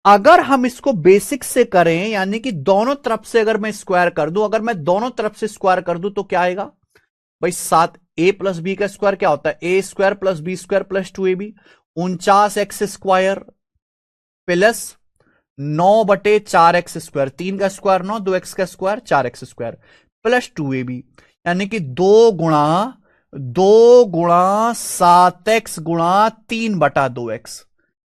अगर हम इसको बेसिक से करें, यानी कि दोनों तरफ से अगर मैं स्क्वायर कर दूं, अगर मैं दोनों तरफ से स्क्वायर कर दूं तो क्या आएगा भाई? 7a प्लस बी का स्क्वायर क्या होता है? A square plus b square plus 2ab। 49x square plus 9/4x square, 3 का स्क्वायर 9, 2x का square 4x square plus 2ab, यानी कि 2 गुणा 7x गुणा 3/2x,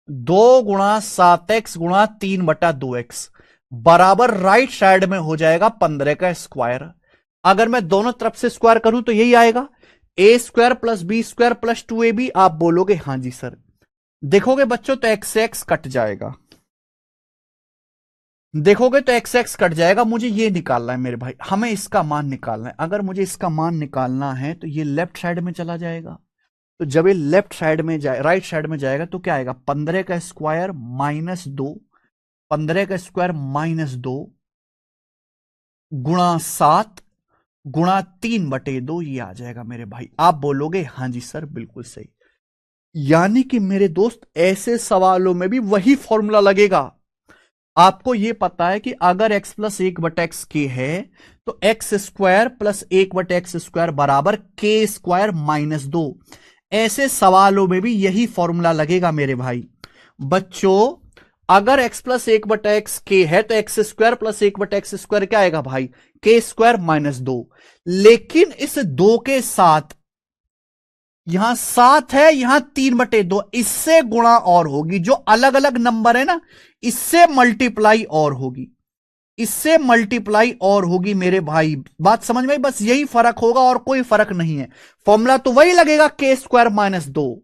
2 गुणा 7x गुणा 3/2x बराबर राइट साइड में हो जाएगा 15 का स्क्वायर। अगर मैं दोनों तरफ से स्क्वायर करूं तो यही आएगा, a square plus b square plus 2ab। आप बोलोगे हां जी सर। देखोगे बच्चों तो एक्स से एक्स कट जाएगा, देखोगे तो एक्स एक्स कट जाएगा। मुझे ये निकालना है मेरे भाई, हमें इसका मान निकालना है। अगर मुझे इसका मान निकालना है तो ये लेफ्ट साइड में चला जाएगा। तो जब ये लेफ्ट साइड में जाए, राइट साइड में जाएगा तो क्या आएगा? 15 का स्क्वायर माइनस 2, 15 का स्क्वायर माइनस 2 गुणा 7 गुणा 3/2, ये आ जाएगा मेरे भाई। आप बोलोगे हां जी सर बिल्कुल सही। यानी कि मेरे दोस्त ऐसे सवालों में भी वही फॉर्मूला लगेगा। आपको यह पता है कि अगर x प्लस 1/x के है तो x square plus 1/x square बराबर के स्क्वायर माइनस 2। ऐसे सवालों में भी यही फॉर्मूला लगेगा मेरे भाई। बच्चों अगर x प्लस 1/x के है तो x square plus 1/x square क्या आएगा भाई? के स्क्वायर माइनस 2। लेकिन इस 2 के साथ यहां 7 है, यहां 3/2, इससे गुणा और होगी। जो अलग अलग नंबर है ना, इससे मल्टीप्लाई और होगी, इससे मल्टीप्लाई और होगी मेरे भाई। बात समझ में आई? बस यही फर्क होगा और कोई फर्क नहीं है। फॉर्मूला तो वही लगेगा, k² - 2,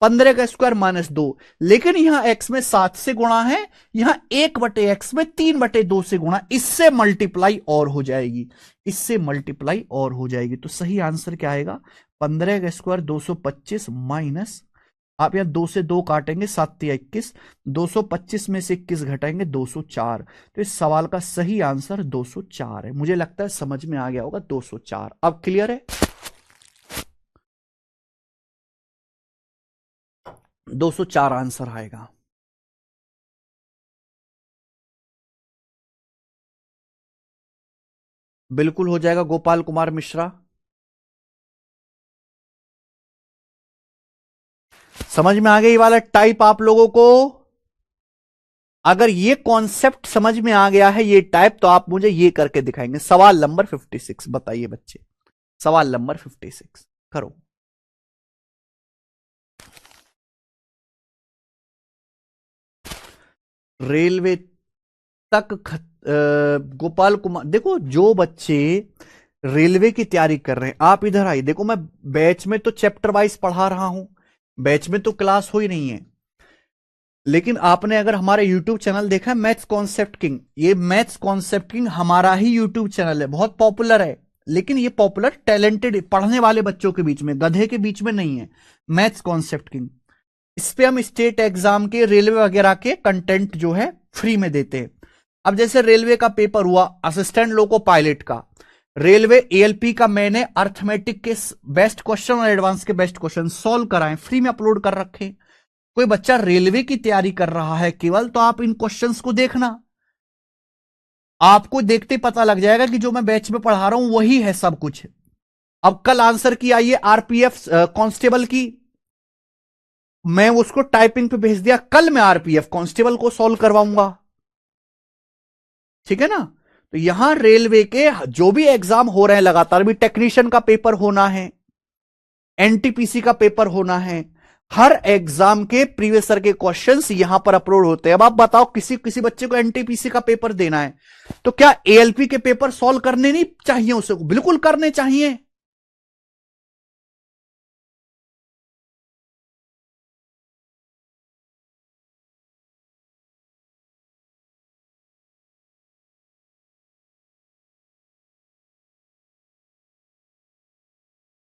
15 का स्क्वायर -2, लेकिन यहां x में 7 से गुणा है, यहां 1/x में 3/2 से गुणा, इससे मल्टीप्लाई और हो जाएगी, इससे मल्टीप्लाई और हो जाएगी। तो सही आंसर क्या आएगा? 15 का स्क्वायर 225 माइनस, आप यहां 2 से 2 काटेंगे, 7 या 21, 225 में से 21 घटाएंगे 204। तो इस सवाल का सही आंसर 204 है। मुझे लगता है समझ में आ गया होगा 204। अब क्लियर है? 204 आंसर आएगा। बिल्कुल हो जाएगा गोपाल कुमार मिश्रा। समझ में आ गया ये वाला टाइप आप लोगों को? अगर ये कॉन्सेप्ट समझ में आ गया है, ये टाइप, तो आप मुझे ये करके दिखाएंगे। सवाल नंबर 56 बताइए बच्चे, सवाल नंबर 56 करो। रेलवे तक गोपाल कुमार, देखो जो बच्चे रेलवे की तैयारी कर रहे हैं, आप इधर आइए। देखो मैं बैच में तो चैप्टर वाइज पढ़ा रहा हूं, बैच में तो क्लास हो ही नहीं है, लेकिन आपने अगर हमारे YouTube चैनल देखा है, मैथ्स कॉन्सेप्ट किंग, ये मैथ्स कॉन्सेप्ट किंग हमारा ही YouTube चैनल है, बहुत पॉपुलर है। लेकिन ये पॉपुलर टैलेंटेड पढ़ने वाले बच्चों के बीच में, गधे के बीच में नहीं है। मैथ्स कॉन्सेप्ट किंग, इस पे हम स्टेट एग्जाम के, रेलवे वगैरह के कंटेंट जो है फ्री में देते हैं। अब जैसे रेलवे का पेपर हुआ, असिस्टेंट लोको पायलट का, रेलवे ALP का, मैंने अर्थमेटिक के बेस्ट क्वेश्चन और एडवांस के बेस्ट क्वेश्चन सॉल्व कराए, फ्री में अपलोड कर रखे। कोई बच्चा रेलवे की तैयारी कर रहा है केवल, तो आप इन क्वेश्चंस को देखना, आपको देखते पता लग जाएगा कि जो मैं बैच में पढ़ा रहा हूं वही है सब कुछ। अब कल आंसर की आई है RPF कांस्टेबल की, मैं उसको टाइपिंग पे भेज दिया, कल मैं RPF कांस्टेबल को सॉल्व करवाऊंगा, ठीक है ना? तो यहां रेलवे के जो भी एग्जाम हो रहे हैं लगातार, भी टेक्नीशियन का पेपर होना है, NTPC का पेपर होना है, हर एग्जाम के प्रीवियस ईयर के क्वेश्चंस यहां पर अपलोड होते हैं। अब आप बताओ, किसी किसी बच्चे को NTPC का पेपर देना है, तो क्या ALP के पेपर सॉल्व करने नहीं चाहिए उसे? बिल्कुल करने चाहिए।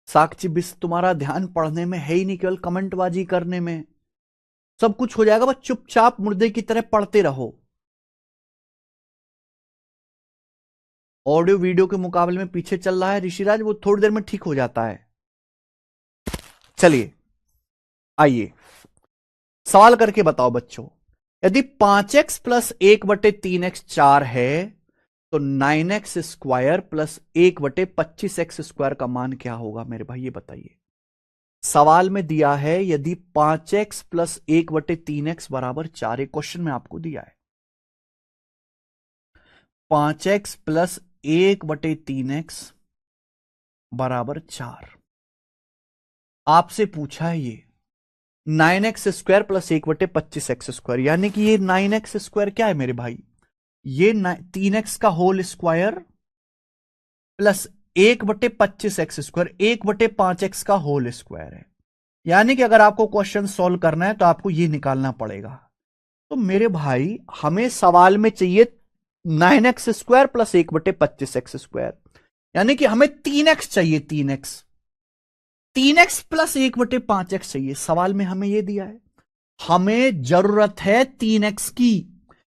साक्षी बिस, तुम्हारा ध्यान पढ़ने में है ही नहीं, केवल कमेंटबाजी करने में। सब कुछ हो जाएगा, बस चुपचाप मुर्दे की तरह पढ़ते रहो। ऑडियो वीडियो के मुकाबले में पीछे चल रहा है ऋषिराज, वो थोड़ी देर में ठीक हो जाता है। चलिए आइए सवाल करके बताओ बच्चों, यदि 5x + 1/3x 4 है, तो 9x² + 1/25x² का मान क्या होगा मेरे भाई? ये बताइए। सवाल में दिया है यदि 5x + 1/3x = 4, एक क्वेश्चन में आपको दिया है 5x + 1/3x = 4, आपसे पूछा है ये 9x² + 1/25x², यानी कि ये 9x² क्या है मेरे भाई? ये 3x का whole square plus 1/25x², 1/5x का होल स्क्वायर है। यानी कि अगर आपको क्वेश्चन सॉल्व करना है तो आपको ये निकालना पड़ेगा। तो मेरे भाई हमें सवाल में चाहिए 9x² + 1/25x², यानी कि हमें 3x चाहिए, 3x 1/5x चाहिए। सवाल में हमें यह दिया है, हमें जरूरत है 3x की,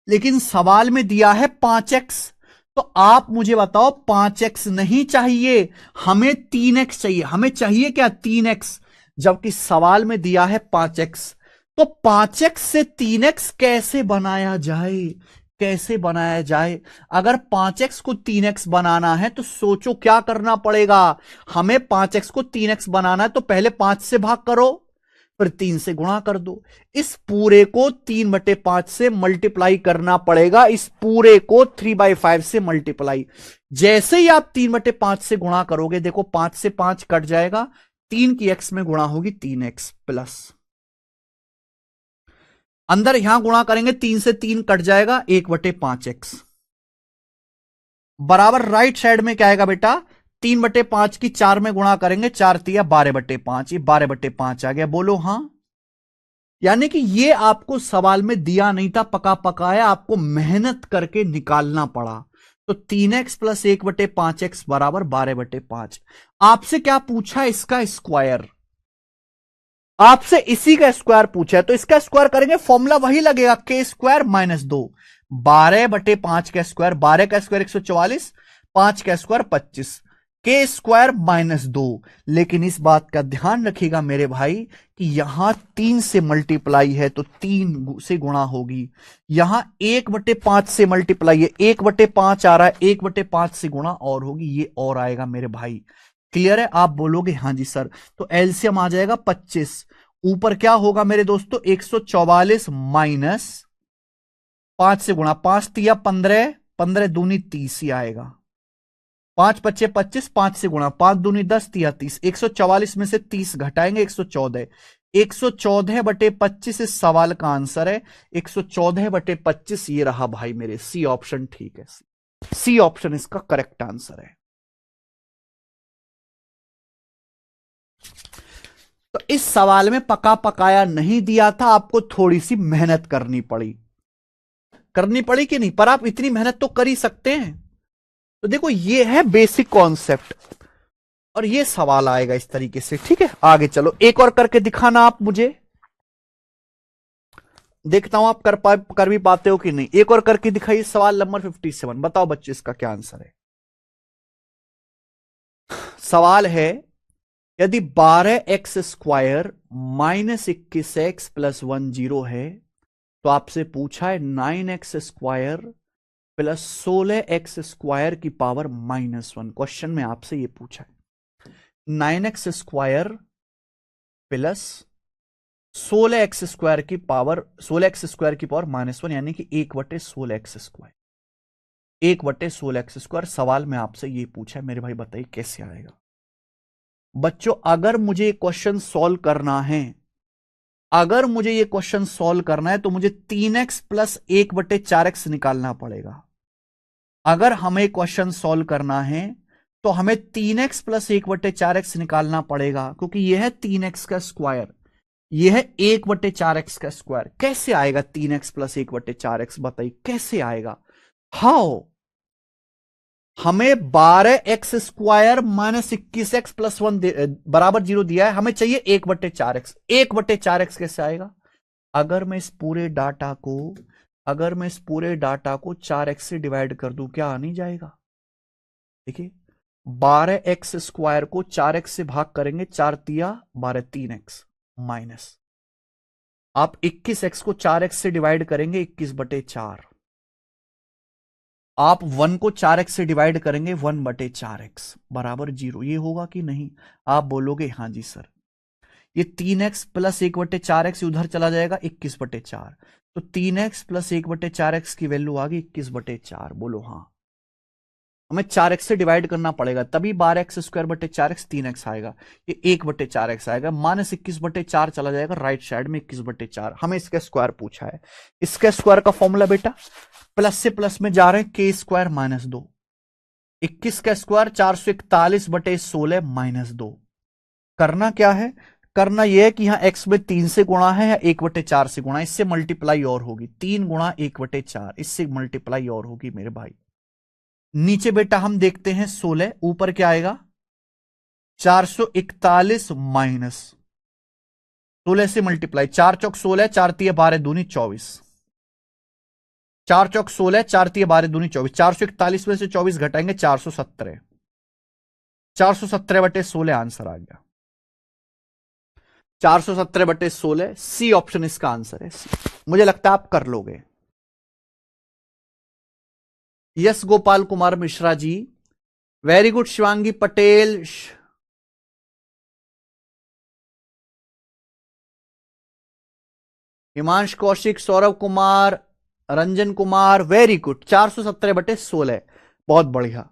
लेकिन सवाल में दिया है 5x। तो आप मुझे बताओ, 5x नहीं चाहिए, हमें 3x चाहिए। हमें चाहिए क्या? 3x, जबकि सवाल में दिया है 5x। तो 5x से 3x कैसे बनाया जाए? कैसे बनाया जाए? अगर 5x को 3x बनाना है तो सोचो क्या करना पड़ेगा। हमें 5x को 3x बनाना है तो पहले 5 से भाग करो, फिर 3 से गुणा कर दो। इस पूरे को 3/5 से मल्टीप्लाई करना पड़ेगा, इस पूरे को 3/5 से मल्टीप्लाई। जैसे ही आप 3/5 से गुणा करोगे, देखो 5 से 5 कट जाएगा, 3 की x में गुणा होगी 3x प्लस, अंदर यहां गुणा करेंगे 3 से 3 कट जाएगा 1/5x बराबर राइट साइड में क्या आएगा बेटा 3/5 की 4 में गुणा करेंगे 4 तिया 12/5, ये 12/5 आ गया, बोलो हां। यानी कि ये आपको सवाल में दिया नहीं था, पका पकाया आपको मेहनत करके निकालना पड़ा। तो 3x प्लस 1/5x बराबर 12/5। आपसे क्या पूछा, इसका स्क्वायर, आपसे इसी का स्क्वायर पूछा है, तो इसका स्क्वायर करेंगे फॉर्मूला वही लगेगा के स्क्वायर माइनस 2, 12/5 का स्क्वायर, 12 का स्क्वायर 144, 5 का स्क्वायर 25, के स्क्वायर माइनस 2। लेकिन इस बात का ध्यान रखिएगा मेरे भाई कि यहां 3 से मल्टीप्लाई है तो 3 से गुणा होगी, यहां 1/5 से मल्टीप्लाई है, 1/5 आ रहा है, 1/5 से गुणा और होगी, ये और आएगा मेरे भाई। क्लियर है? आप बोलोगे हां जी सर, तो एलसीएम आ जाएगा 25, ऊपर क्या होगा मेरे दोस्तों 144 माइनस 5 से गुणा, 5 तिया 15, 15 दूनी 30 ही आएगा, 5 पच्चे 25, 5 से गुणा, 5 दूनी 10 तिया 30, 144 में से 30 घटाएंगे 114, 114/25 इस सवाल का आंसर है, 114/25 ये रहा भाई मेरे, सी ऑप्शन ठीक है, सी ऑप्शन इसका करेक्ट आंसर है। तो इस सवाल में पका पकाया नहीं दिया था, आपको थोड़ी सी मेहनत करनी पड़ी कि नहीं, पर आप इतनी मेहनत तो कर ही सकते हैं। तो देखो ये है बेसिक कॉन्सेप्ट, और ये सवाल आएगा इस तरीके से, ठीक है। आगे चलो, एक और करके दिखाना आप मुझे, देखता हूं आप कर भी पाते हो कि नहीं। एक और करके दिखाइए, सवाल नंबर 57, बताओ बच्चे इसका क्या आंसर है। सवाल है, यदि 12x² माइनस 21x प्लस 10 है, तो आपसे पूछा है 9x² प्लस 16x² की पावर -1। क्वेश्चन में आपसे यह पूछा है 9x² प्लस 16x² की पावर -1, यानी कि 1/16x², 1/16x²। सवाल में आपसे यह पूछा है मेरे भाई, बताइए कैसे आएगा। बच्चों अगर मुझे क्वेश्चन सॉल्व करना है, अगर मुझे ये क्वेश्चन सॉल्व करना है तो मुझे 3x प्लस 1/4x निकालना पड़ेगा। अगर हमें क्वेश्चन सॉल्व करना है तो हमें 3x प्लस 1/4x निकालना पड़ेगा, क्योंकि यह है 3x का स्क्वायर, यह है 1/4x का स्क्वायर। कैसे आएगा 3x प्लस 1/4x, बताइए कैसे आएगा, हाउ। हमें 12x² माइनस 21x प्लस 1 बराबर 0 दिया है, हमें चाहिए 1/4x। 1/4x कैसे आएगा, अगर मैं इस पूरे डाटा को 4x से डिवाइड कर दूं, क्या आ नहीं जाएगा। देखिए 12x² को 4x से भाग करेंगे, 4 तिया 12, 3x माइनस, आप 21x को 4x से डिवाइड करेंगे 21/4, आप 1 को 4x से डिवाइड करेंगे 1/4x बराबर 0। ये होगा कि नहीं, आप बोलोगे हां जी सर। ये 3x प्लस 1/4x उधर चला जाएगा 21/4, तो 3x प्लस 1/4x की वैल्यू आ गई 21/4, बोलो हां। हमें 4x से डिवाइड करना पड़ेगा, तभी 12x²/4x 3x आएगा, ये 1/4x आएगा, -21/4 चला जाएगा राइट साइड में 21/4। हमें इसका स्क्वायर पूछा है, इसका स्क्वायर का फॉर्मूला बेटा प्लस से प्लस में जा रहे हैं, के स्क्वायर माइनस 2, 21 का स्क्वायर 441/16 माइनस 2। करना क्या है, करना यह है कि यहां x में 3 से गुणा है या 1/4 से गुणा, इससे मल्टीप्लाई और होगी, 3 गुणा 1/4, इससे मल्टीप्लाई और होगी मेरे भाई। नीचे बेटा हम देखते हैं 16, ऊपर क्या आएगा 441 माइनस 16 से मल्टीप्लाई, 4 चौक 16, 4 तिया 12 दूनी 24, 4 चौक 16, 4 तिया 12 दूनी 24, 441 में से 24 घटाएंगे 417, 417/16 आंसर आ गया, 417/16। सी ऑप्शन इसका आंसर है, सी। मुझे लगता है आप कर लोगे। Yes Gopal Kumar Mishra ji, very good. Shivangi Patel, Himansh Kaushik, Saurabh Kumar, Ranjan Kumar, very good. 417/16, बहुत बढ़िया।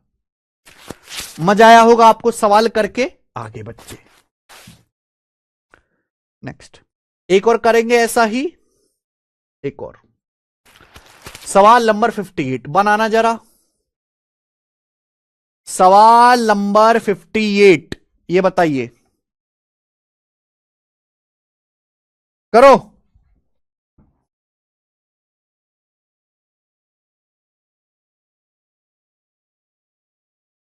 मजा आया होगा आपको सवाल करके। आगे बच्चे नेक्स्ट, एक और करेंगे ऐसा ही, एक और सवाल नंबर 58 बनाना जरा। सवाल नंबर 58 ये बताइए, करो।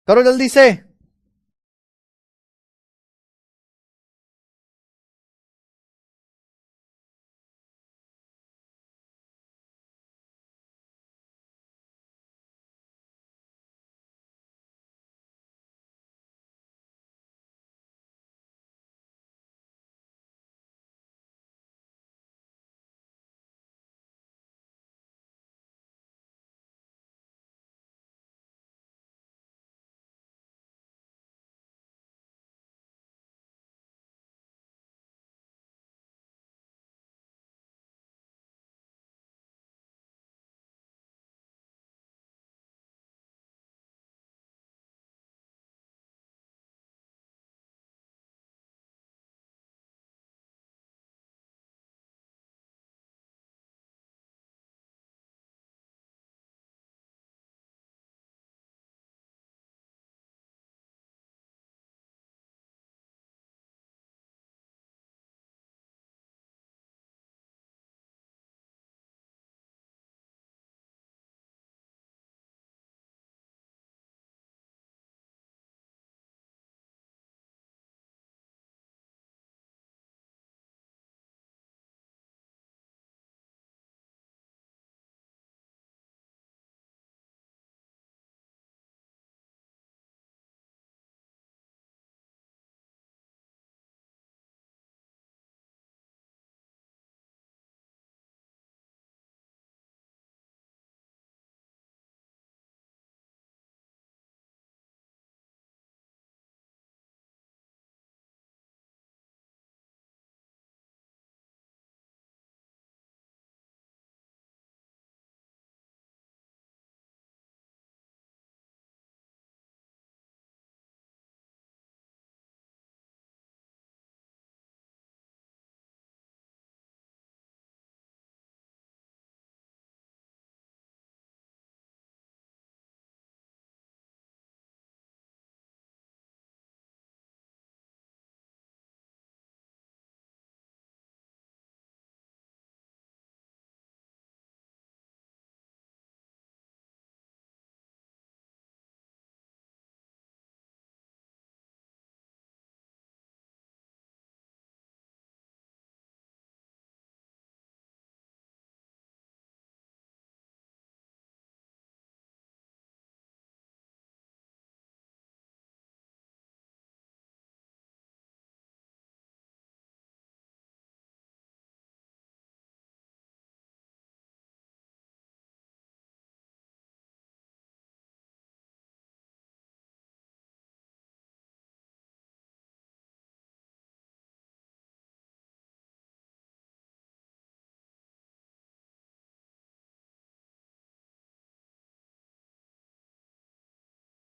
करो जल्दी से।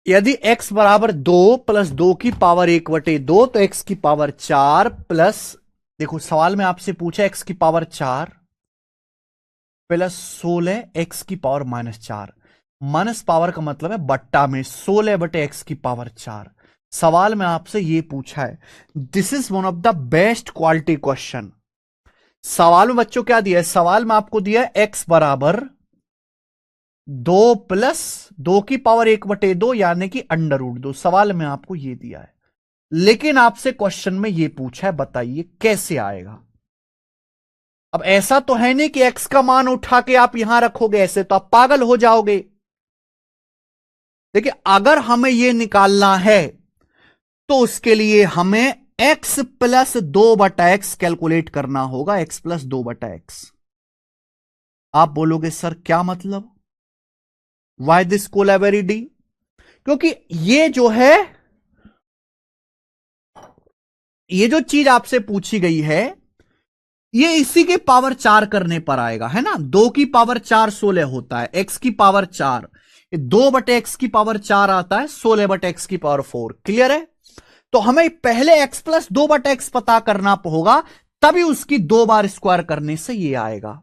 यदि x बराबर 2 + 2 की पावर 1/2 तो x की पावर 4 प्लस, देखो सवाल में आपसे पूछा x की पावर 4 प्लस 16 x की पावर -4। माइनस पावर का मतलब है बट्टा में 16/x की पावर 4। सवाल में आपसे यह पूछा है, this is one of the best quality question. सवाल में बच्चों क्या दिया है, सवाल में आपको दिया है x बराबर 2 + 2 की पावर 1/2 यानी कि √2। सवाल में आपको यह दिया है, लेकिन आपसे क्वेश्चन में यह पूछा है, बताइए कैसे आएगा। अब ऐसा तो है नहीं कि x का मान उठा के आप यहां रखोगे, ऐसे तो आप पागल हो जाओगे। देखिए अगर हमें यह निकालना है तो उसके लिए हमें x + 2/x कैलकुलेट करना होगा, x + 2/x। आप बोलोगे सर क्या मतलब, वाई दिस कोलेवेरिटी, क्योंकि ये जो चीज आपसे पूछी गई है ये इसी के पावर 4 करने पर आएगा, है ना। 2 की पावर 4 16 होता है, x की पावर 4, 2/x की पावर 4 आता है, 16/x की पावर 4। क्लियर है। तो हमें पहले x + 2/x पता करना होगा, तभी उसकी 2 बार स्क्वायर करने से ये आएगा।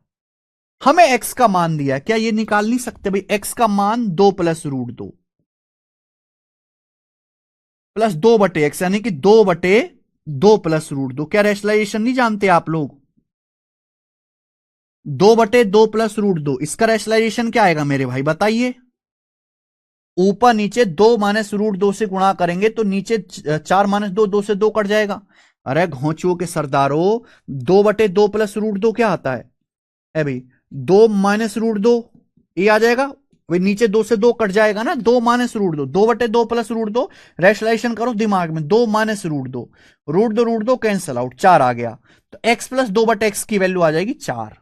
हमें x का मान दिया, क्या ये निकाल नहीं सकते भाई? x का मान 2 प्लस रूट 2 प्लस 2/x, यानी कि 2/2 प्लस रूट 2। क्या रैशनलाइजेशन नहीं जानते आप लोग? 2/2 प्लस रूट 2, इसका रैशनलाइजेशन क्या आएगा मेरे भाई, बताइए? ऊपर नीचे 2 माइनस रूट 2 से गुणा करेंगे तो नीचे 4 माइनस 2, 2 से 2 कट जाएगा। अरे घोंचुओं के सरदारों, 2/2 प्लस रूट 2 क्या आता है? भाई 2 माइनस रूट 2 ये आ जाएगा भाई, नीचे 2 से 2 कट जाएगा ना, 2 minus root 2, 2/2 plus root 2। Rationalisation करो दिमाग में, 2 माइनस रूट 2 कैंसल आउट, 4 आ गया। तो x प्लस 2/x की वैल्यू आ जाएगी 4।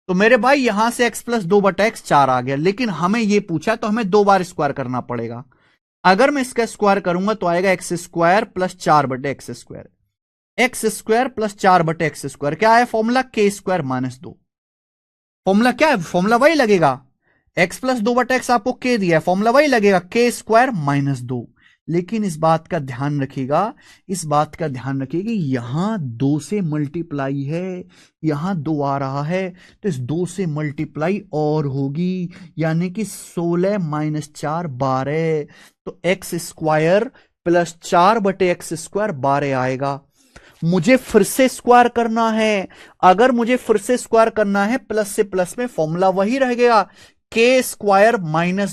तो मेरे भाई यहां से x प्लस 2/x 4 आ गया, लेकिन हमें यह पूछा तो हमें 2 बार स्क्वायर करना पड़ेगा। अगर मैं इसका स्क्वायर करूंगा तो आएगा x square plus 4/x square, x square plus 4/x square. क्या है फॉर्मूला? k² - 2। फॉर्मूला क्या है? फॉर्मूला वही लगेगा, x प्लस 2/x आपको k दिया है, फॉर्मूला वही लगेगा k² - 2। लेकिन इस बात का ध्यान रखिएगा, इस बात का ध्यान रखिए कि यहां 2 से मल्टीप्लाई है, यहां 2 आ रहा है, तो इस 2 से मल्टीप्लाई और होगी, यानी कि 16 - 4 12। तो x² प्लस 4/x स्क्वायर 12 आएगा। मुझे फिर से स्क्वायर करना है, अगर मुझे फिर से स्क्वायर करना है, प्लस से प्लस में फॉर्मूला वही रहेगा k² -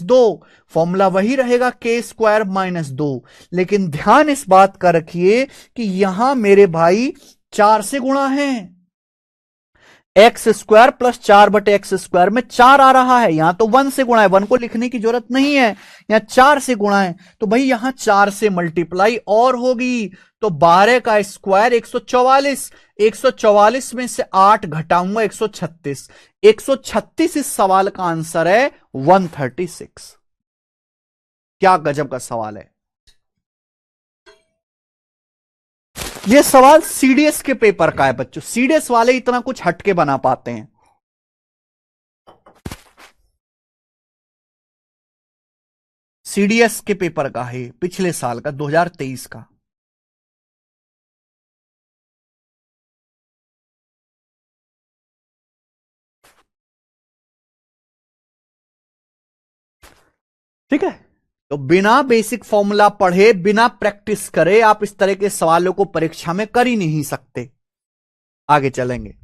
2, फॉर्मूला वही रहेगा k² - 2। लेकिन ध्यान इस बात का रखिए कि यहां मेरे भाई 4 से गुणा है, x² प्लस 4/x स्क्वायर में 4 आ रहा है, यहां तो 1 से गुणा है, 1 को लिखने की जरूरत नहीं है, यहां 4 से गुणा है, तो भाई यहां 4 से मल्टीप्लाई और होगी। तो 12 का स्क्वायर 144, 144 में से 8 घटाऊंगा 136, 136 इस सवाल का आंसर है 136। क्या गजब का सवाल है। यह सवाल सीडीएस के पेपर का है बच्चों, सीडीएस वाले इतना कुछ हटके बना पाते हैं। सीडीएस के पेपर का है, पिछले साल का 2023 का। ठीक है, तो बिना बेसिक फॉर्मूला पढ़े, बिना प्रैक्टिस करे आप इस तरह के सवालों को परीक्षा में कर ही नहीं सकते। आगे चलेंगे।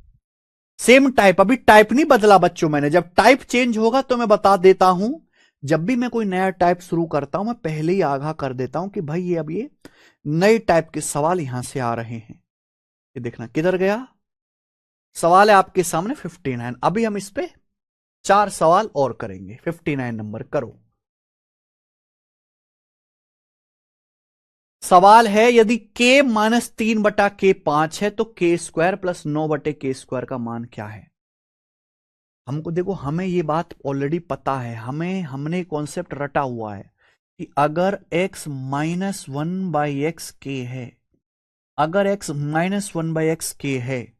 सेम टाइप, अभी टाइप नहीं बदला बच्चों मैंने, जब टाइप चेंज होगा तो मैं बता देता हूं। जब भी मैं कोई नया टाइप शुरू करता हूं, मैं पहले ही आगाह कर देता हूं कि भाई ये अब ये नए टाइप के सवाल यहां से आ रहे हैं। ये देखना किधर गया, सवाल है आपके सामने 59। अभी हम इस पे 4 सवाल और करेंगे। 59 नंबर करो। सवाल है, यदि k-3/k5 है तो k² प्लस 9/k² का मान क्या है? हमको देखो, हमें ये बात ऑलरेडी पता है, हमने कॉन्सेप्ट रटा हुआ है कि अगर x-1/x है, अगर x-1/x है,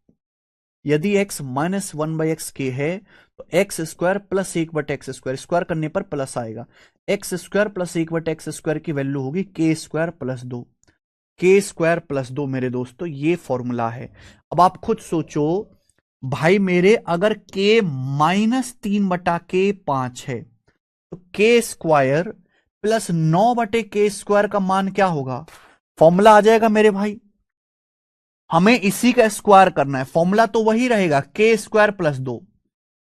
यदि x-1/x है तो x² प्लस 1/x², स्क्वायर करने पर प्लस आएगा, x² प्लस 1/x² की वैल्यू होगी k² प्लस 2, k² + 2 मेरे दोस्तों, ये फॉर्मूला है। अब आप खुद सोचो भाई मेरे, अगर k-3/k5 है तो k² प्लस 9/k² का मान क्या होगा? फॉर्मूला आ जाएगा मेरे भाई, हमें इसी का स्क्वायर करना है, फॉर्मूला तो वही रहेगा k² प्लस 2,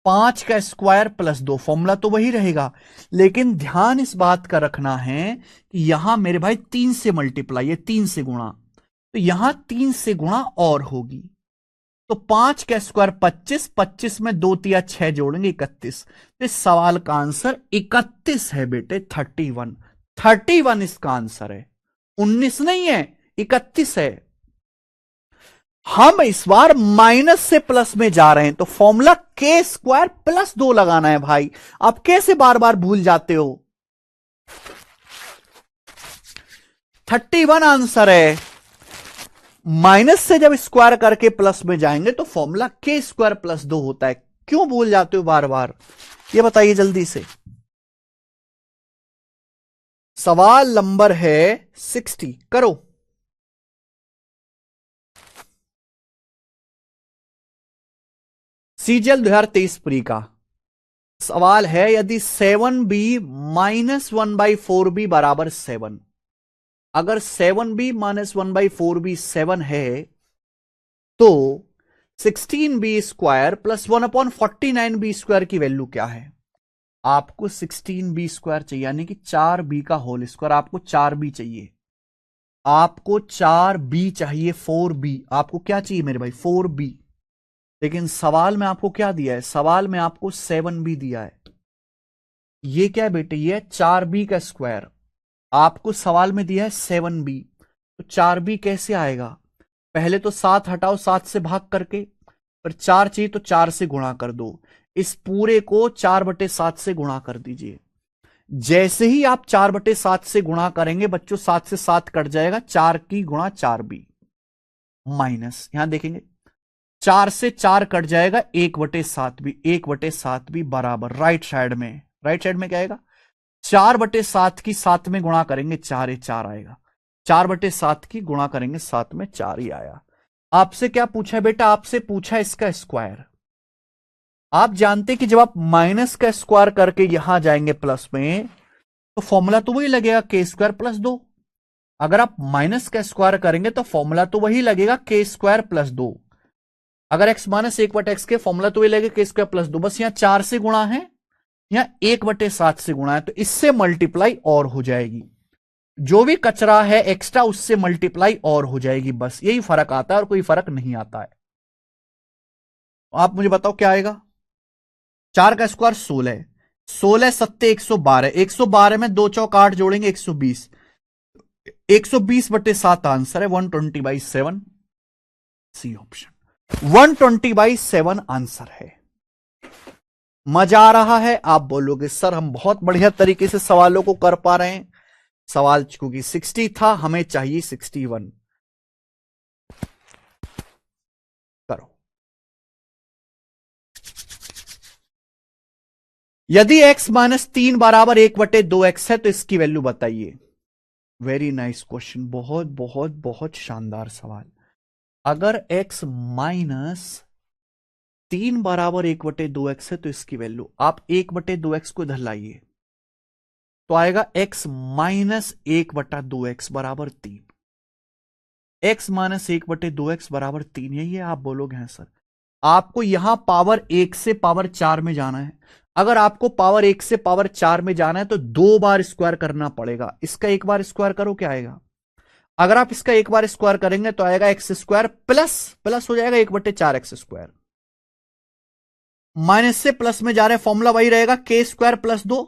5 का स्क्वायर प्लस 2, फॉर्मूला तो वही रहेगा। लेकिन ध्यान इस बात का रखना है कि यहां मेरे भाई 3 से मल्टीप्लाई है, 3 से गुणा, तो यहां 3 से गुणा और होगी, तो 5 का स्क्वायर 25, 25 में 2 तिया 6 जोड़ेंगे 31। तो इस सवाल का आंसर 31 है बेटे, 31, 31 इसका आंसर है, 19 नहीं है, 31 है। हम इस बार माइनस से प्लस में जा रहे हैं, तो फॉर्मूला k² प्लस 2 लगाना है भाई। आप कैसे बार बार भूल जाते हो? 31 आंसर है। माइनस से जब स्क्वायर करके प्लस में जाएंगे तो फॉर्मूला k² प्लस 2 होता है। क्यों भूल जाते हो बार बार, ये बताइए जल्दी से। सवाल नंबर है 60, करो। सीजीएल 2023 प्री का सवाल है, यदि 7b माइनस 1/4b बराबर 7, अगर 7b माइनस 1/4b 7 है तो 16b square plus 1/49b square की वैल्यू क्या है? आपको 16b स्क्वायर चाहिए, यानी कि 4b का होल स्क्वायर। आपको 4b चाहिए, आपको 4b चाहिए, 4b। आपको क्या चाहिए मेरे भाई? 4b। लेकिन सवाल में आपको क्या दिया है? सवाल में आपको 7b दिया है। ये क्या है बेटे? ये 4b का स्क्वायर। आपको सवाल में दिया है 7b, तो 4b कैसे आएगा? पहले तो 7 हटाओ, 7 से भाग करके, पर 4 चाहिए तो 4 से गुणा कर दो। इस पूरे को 4/7 से गुणा कर दीजिए। जैसे ही आप 4/7 से गुणा करेंगे बच्चों, 7 से 7 कट जाएगा, 4 की गुणा 4b माइनस, यहां देखेंगे 4 से 4 कट जाएगा, 1/7b, 1/7b बराबर राइट साइड में, राइट साइड में क्या आएगा? 4/7 की 7 में गुणा करेंगे 4 4 आएगा, 4/7 की गुणा करेंगे 7 में 4 ही आया। आपसे क्या पूछा बेटा? आपसे पूछा इसका स्क्वायर। आप जानते कि जब आप माइनस का स्क्वायर करके यहां जाएंगे प्लस में, तो फॉर्मूला तो वही लगेगा k² + 2। अगर आप माइनस का स्क्वायर करेंगे तो फॉर्मूला तो वही लगेगा k² + 2। अगर x माइनस 1/x के फॉर्मूला तो वही लगेगा k² + 2। बस यहां 4 से गुणा है, यहां 1/7 से गुणा है, तो इससे मल्टीप्लाई और हो जाएगी। जो भी कचरा है एक्स्ट्रा उससे मल्टीप्लाई और हो जाएगी। बस यही फर्क आता है और कोई फर्क नहीं आता है। आप मुझे बताओ क्या आएगा? 4 का स्क्वायर 16, 16 सत्ते 112, 112 में 2 चौक 8 जोड़ेंगे 120, 120/7 आंसर है, 120/7 सी ऑप्शन, 120/7 आंसर है। मजा आ रहा है? आप बोलोगे सर हम बहुत बढ़िया तरीके से सवालों को कर पा रहे हैं। सवाल क्योंकि 60 था, हमें चाहिए 61। करो। यदि x माइनस 3 बराबर 1/2x है तो इसकी वैल्यू बताइए। वेरी नाइस क्वेश्चन, बहुत बहुत बहुत शानदार सवाल। अगर x माइनस 3 बराबर 1/2x है तो इसकी वैल्यू, आप 1/2x को इधर लाइए तो आएगा x माइनस 1/2x बराबर 3। x माइनस 1/2x बराबर 3, यही है? आप बोलोगे हैं सर आपको यहां पावर 1 से पावर 4 में जाना है। अगर आपको पावर 1 से पावर 4 में जाना है तो 2 बार स्क्वायर करना पड़ेगा। इसका एक बार स्क्वायर करो, क्या आएगा? अगर आप इसका एक बार स्क्वायर करेंगे तो आएगा x² प्लस प्लस हो जाएगा 1/4x²। माइनस से प्लस में जा रहे हैं, फॉर्मूला वही रहेगा k² + 2,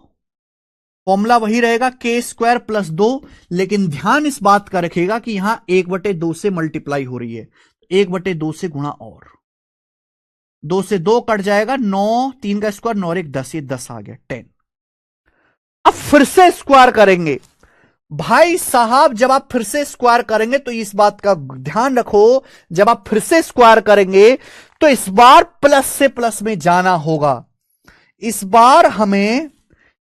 फॉर्मूला वही रहेगा k² + 2। लेकिन ध्यान इस बात का रखिएगा कि यहां 1/2 से मल्टीप्लाई हो रही है, 1/2 से गुणा, और 2 से 2 कट जाएगा, 9, 3 का स्क्वायर 9 और 1 10, ये 10 आ गया 10। अब फिर से स्क्वायर करेंगे भाई साहब। जब आप फिर से स्क्वायर करेंगे तो इस बात का ध्यान रखो, जब आप फिर से स्क्वायर करेंगे तो इस बार प्लस से प्लस में जाना होगा। इस बार हमें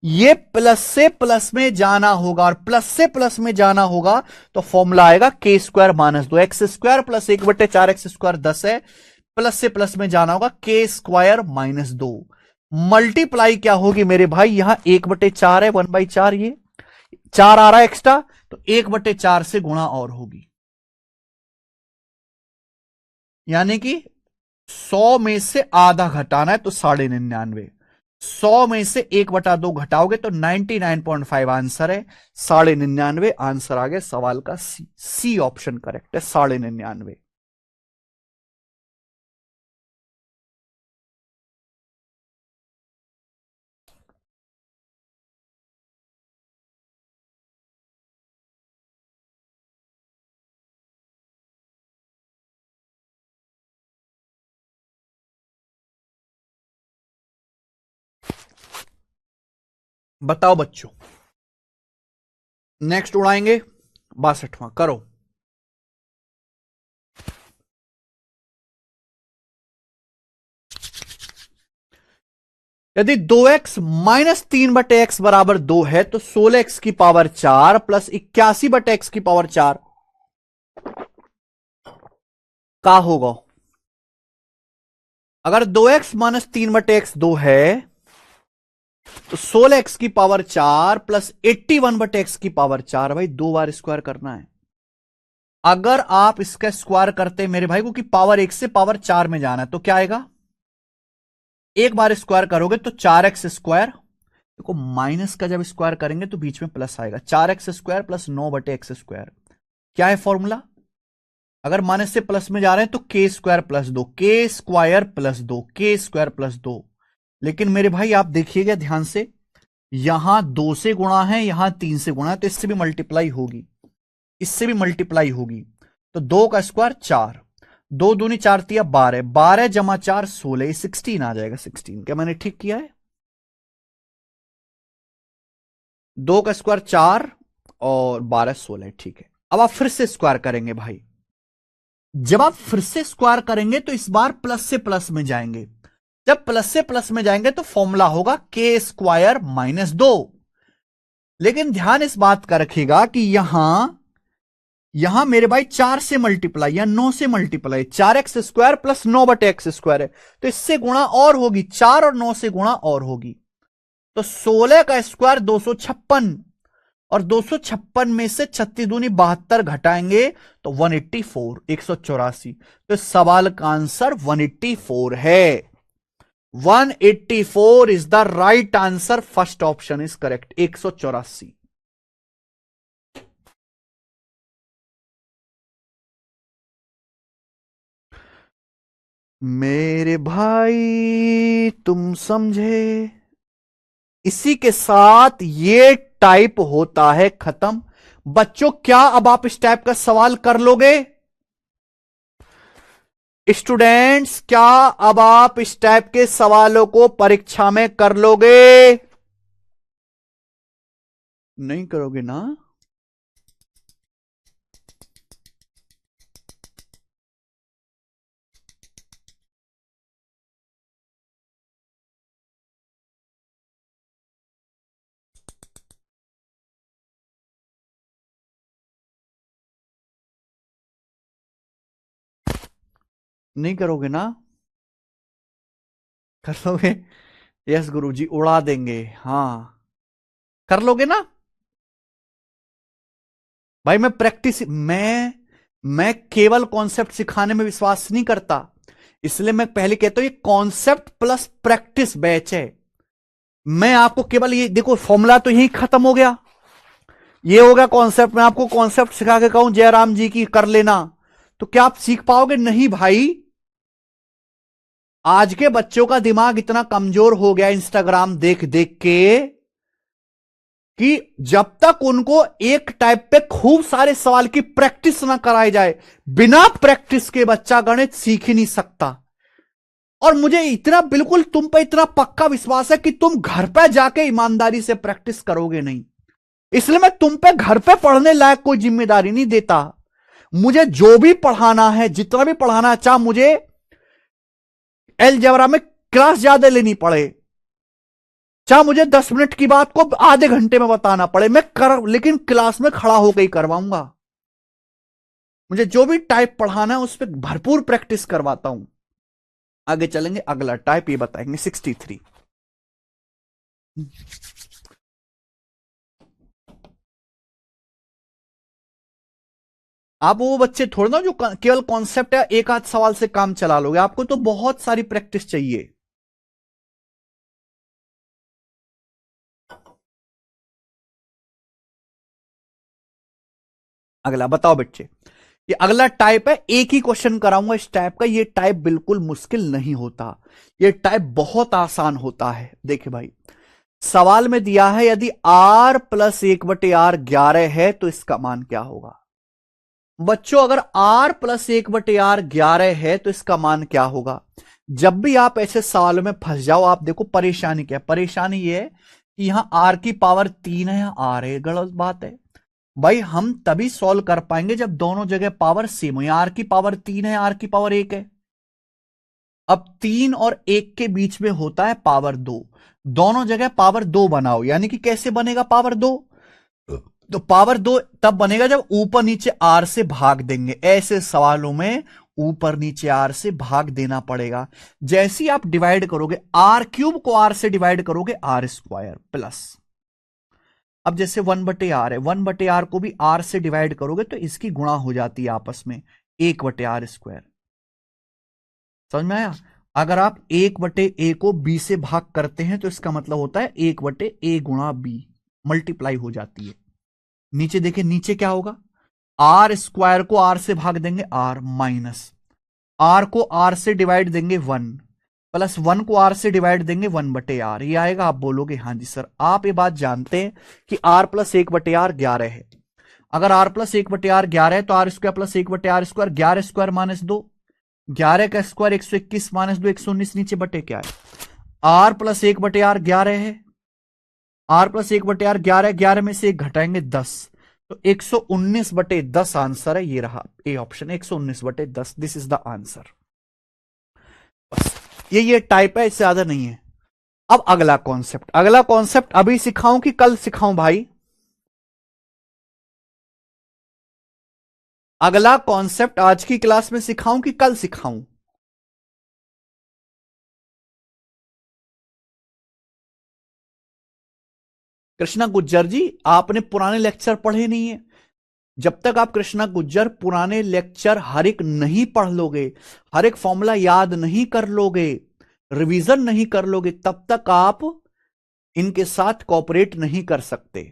ये प्लस से प्लस में जाना होगा, और प्लस से प्लस में जाना होगा तो फॉर्मूला आएगा k² - 2 x² + 1/4x² 10 है, प्लस से प्लस में जाना होगा k² - 2। मल्टीप्लाई क्या होगी मेरे भाई? यहां 1/4 है, 1/4, ये 4 आ रहा है एक्स्ट्रा, तो 1/4 से गुणा और होगी, यानी कि 100 में से आधा घटाना है तो 99.5। 100 में से 1/2 घटाओगे तो 99.5 आंसर है, 99.5 आंसर आ गया सवाल का। सी ऑप्शन करेक्ट है, 99.5। बताओ बच्चों, नेक्स्ट उड़ाएंगे 62वां, करो। यदि 2x माइनस 3/x बराबर 2 है तो 16x की पावर 4 प्लस 81/x की पावर 4 का होगा? अगर 2x माइनस 3/x 2 है तो 16x की पावर 4 प्लस 81/x की पावर 4, भाई 2 बार स्क्वायर करना है। अगर आप इसका स्क्वायर करते मेरे भाई, क्योंकि पावर 1 से पावर 4 में जाना है, तो क्या आएगा? एक बार स्क्वायर करोगे तो 4x स्क्वायर, देखो माइनस का जब स्क्वायर करेंगे तो बीच में प्लस आएगा, 4x square plus 9/x square. क्या है फॉर्मूला? अगर माइनस से प्लस में जा रहे हैं तो के स्क्वायर प्लस 2, के स्क्वायर प्लस 2, के स्क्वायर प्लस 2। लेकिन मेरे भाई आप देखिएगा ध्यान से, यहां 2 से गुणा है, यहां 3 से गुणा है, तो इससे भी मल्टीप्लाई होगी, इससे भी मल्टीप्लाई होगी। तो 2 का स्क्वायर 4, 2 दूनी 4 तिया 12, 12 जमा 4 16, 16 आ जाएगा। 16 क्या मैंने ठीक किया है? 2 का स्क्वायर 4 और 12 16, ठीक है। अब आप फिर से स्क्वायर करेंगे भाई, जब आप फिर से स्क्वायर करेंगे तो इस बार प्लस से प्लस में जाएंगे। जब प्लस से प्लस में जाएंगे तो फॉर्मूला होगा के स्क्वायर माइनस 2। लेकिन ध्यान इस बात का रखिएगा कि यहां मेरे भाई 4 से मल्टीप्लाई या 9 से multiply, 4x square plus 9/x square है, तो इससे गुणा और होगी, 4 और 9 से गुणा और होगी। तो 16 का स्क्वायर 256, और 256 में से 36 दूनी 72 घटाएंगे तो 184, 184। तो इस सवाल का आंसर 184 है। 184 is the right answer, first option is correct, 184। मेरे भाई तुम समझे, इसी के साथ ये टाइप होता है खत्म। बच्चों क्या अब आप इस टाइप का सवाल कर लोगे? स्टूडेंट्स क्या अब आप इस टाइप के सवालों को परीक्षा में कर लोगे? नहीं करोगे ना? नहीं करोगे ना? कर लोगे? यस गुरुजी, उड़ा देंगे। हाँ, कर लोगे ना? भाई मैं केवल कॉन्सेप्ट सिखाने में विश्वास नहीं करता, इसलिए मैं पहले कहता हूं ये कॉन्सेप्ट प्लस प्रैक्टिस बैच है। मैं आपको केवल ये देखो, फॉर्मूला तो यही खत्म हो गया, ये हो गया कॉन्सेप्ट। मैं आपको कॉन्सेप्ट सिखा के कहूं जयराम जी की कर लेना, तो क्या आप सीख पाओगे? नहीं भाई। आज के बच्चों का दिमाग इतना कमजोर हो गया इंस्टाग्राम देख देख के, कि जब तक उनको एक टाइप पे खूब सारे सवाल की प्रैक्टिस ना कराई जाए, बिना प्रैक्टिस के बच्चा गणित सीख ही नहीं सकता। और मुझे इतना बिल्कुल तुम पे इतना पक्का विश्वास है कि तुम घर पे जाके ईमानदारी से प्रैक्टिस करोगे नहीं, इसलिए मैं तुम पे घर पे पढ़ने लायक कोई जिम्मेदारी नहीं देता। मुझे जो भी पढ़ाना है, जितना भी पढ़ाना है, चाहे मुझे अलजेब्रा में क्लास ज्यादा लेनी पड़े, चाहे मुझे 10 मिनट की बात को आधे घंटे में बताना पड़े, मैं कर, लेकिन क्लास में खड़ा होकर ही करवाऊंगा। मुझे जो भी टाइप पढ़ाना है उस पर भरपूर प्रैक्टिस करवाता हूं। आगे चलेंगे, अगला टाइप ये बताएंगे 63। आप वो बच्चे थोड़े ना जो केवल कॉन्सेप्ट है एक आध सवाल से काम चला लोगे, आपको तो बहुत सारी प्रैक्टिस चाहिए। अगला बताओ बच्चे, ये अगला टाइप है, एक ही क्वेश्चन कराऊंगा इस टाइप का। ये टाइप बिल्कुल मुश्किल नहीं होता, ये टाइप बहुत आसान होता है। देखिए भाई, सवाल में दिया है यदि r प्लस 1/r 11 है तो इसका मान क्या होगा? बच्चों अगर r प्लस 1/r 11 है तो इसका मान क्या होगा? जब भी आप ऐसे सवालों में फंस जाओ, आप देखो परेशानी क्या है। परेशानी ये है कि यहां r की पावर 3 है, r है, गलत बात है भाई। हम तभी सॉल्व कर पाएंगे जब दोनों जगह पावर सेम हो। यहां r की पावर 3 है, r की पावर 1 है। अब 3 और 1 के बीच में होता है पावर 2, दोनों जगह पावर 2 बनाओ, यानी कि कैसे बनेगा पावर 2? तो पावर 2 तब बनेगा जब ऊपर नीचे r से भाग देंगे। ऐसे सवालों में ऊपर नीचे आर से भाग देना पड़ेगा। जैसे ही आप डिवाइड करोगे आर क्यूब को आर से डिवाइड करोगे आर स्क्वायर प्लस, अब जैसे 1/r है, 1/r को भी r से डिवाइड करोगे तो इसकी गुणा हो जाती है आपस में 1/r²। समझ में आया? अगर आप 1/a को b से भाग करते हैं तो इसका मतलब होता है 1/a गुणा b, मल्टीप्लाई हो जाती है। नीचे देखिए, नीचे क्या होगा, आर स्क्वायर को आर से भाग देंगे r माइनस आर को आर से डिवाइड देंगे 1 प्लस 1 को आर से डिवाइड देंगे 1/r, ये आएगा। आप बोलोगे हाँ जी सर। आप ये बात जानते हैं कि r प्लस 1/r 11 है। अगर r प्लस 1/r 11 है तो r square plus 1/r², 11 square minus 2, 11 का स्क्वायर 121 माइनस 2 119, नीचे बटे क्या है, r प्लस 1/r 11 है, r प्लस 1/r 11, 11 में से 1 घटाएंगे 10, तो 119/10 आंसर है। ये रहा A option, 119/10, this is the answer. बस ये टाइप है, इससे ज्यादा नहीं है। अब अगला कॉन्सेप्ट, अगला कॉन्सेप्ट अभी सिखाऊं कि कल सिखाऊं भाई? अगला कॉन्सेप्ट आज की क्लास में सिखाऊं कि कल सिखाऊं? कृष्णा गुज्जर जी, आपने पुराने लेक्चर पढ़े नहीं है। जब तक आप कृष्णा गुज्जर पुराने लेक्चर हर एक नहीं पढ़ लोगे, हर एक फॉर्मूला याद नहीं कर लोगे, रिवीजन नहीं कर लोगे, तब तक आप इनके साथ कोऑपरेट नहीं कर सकते।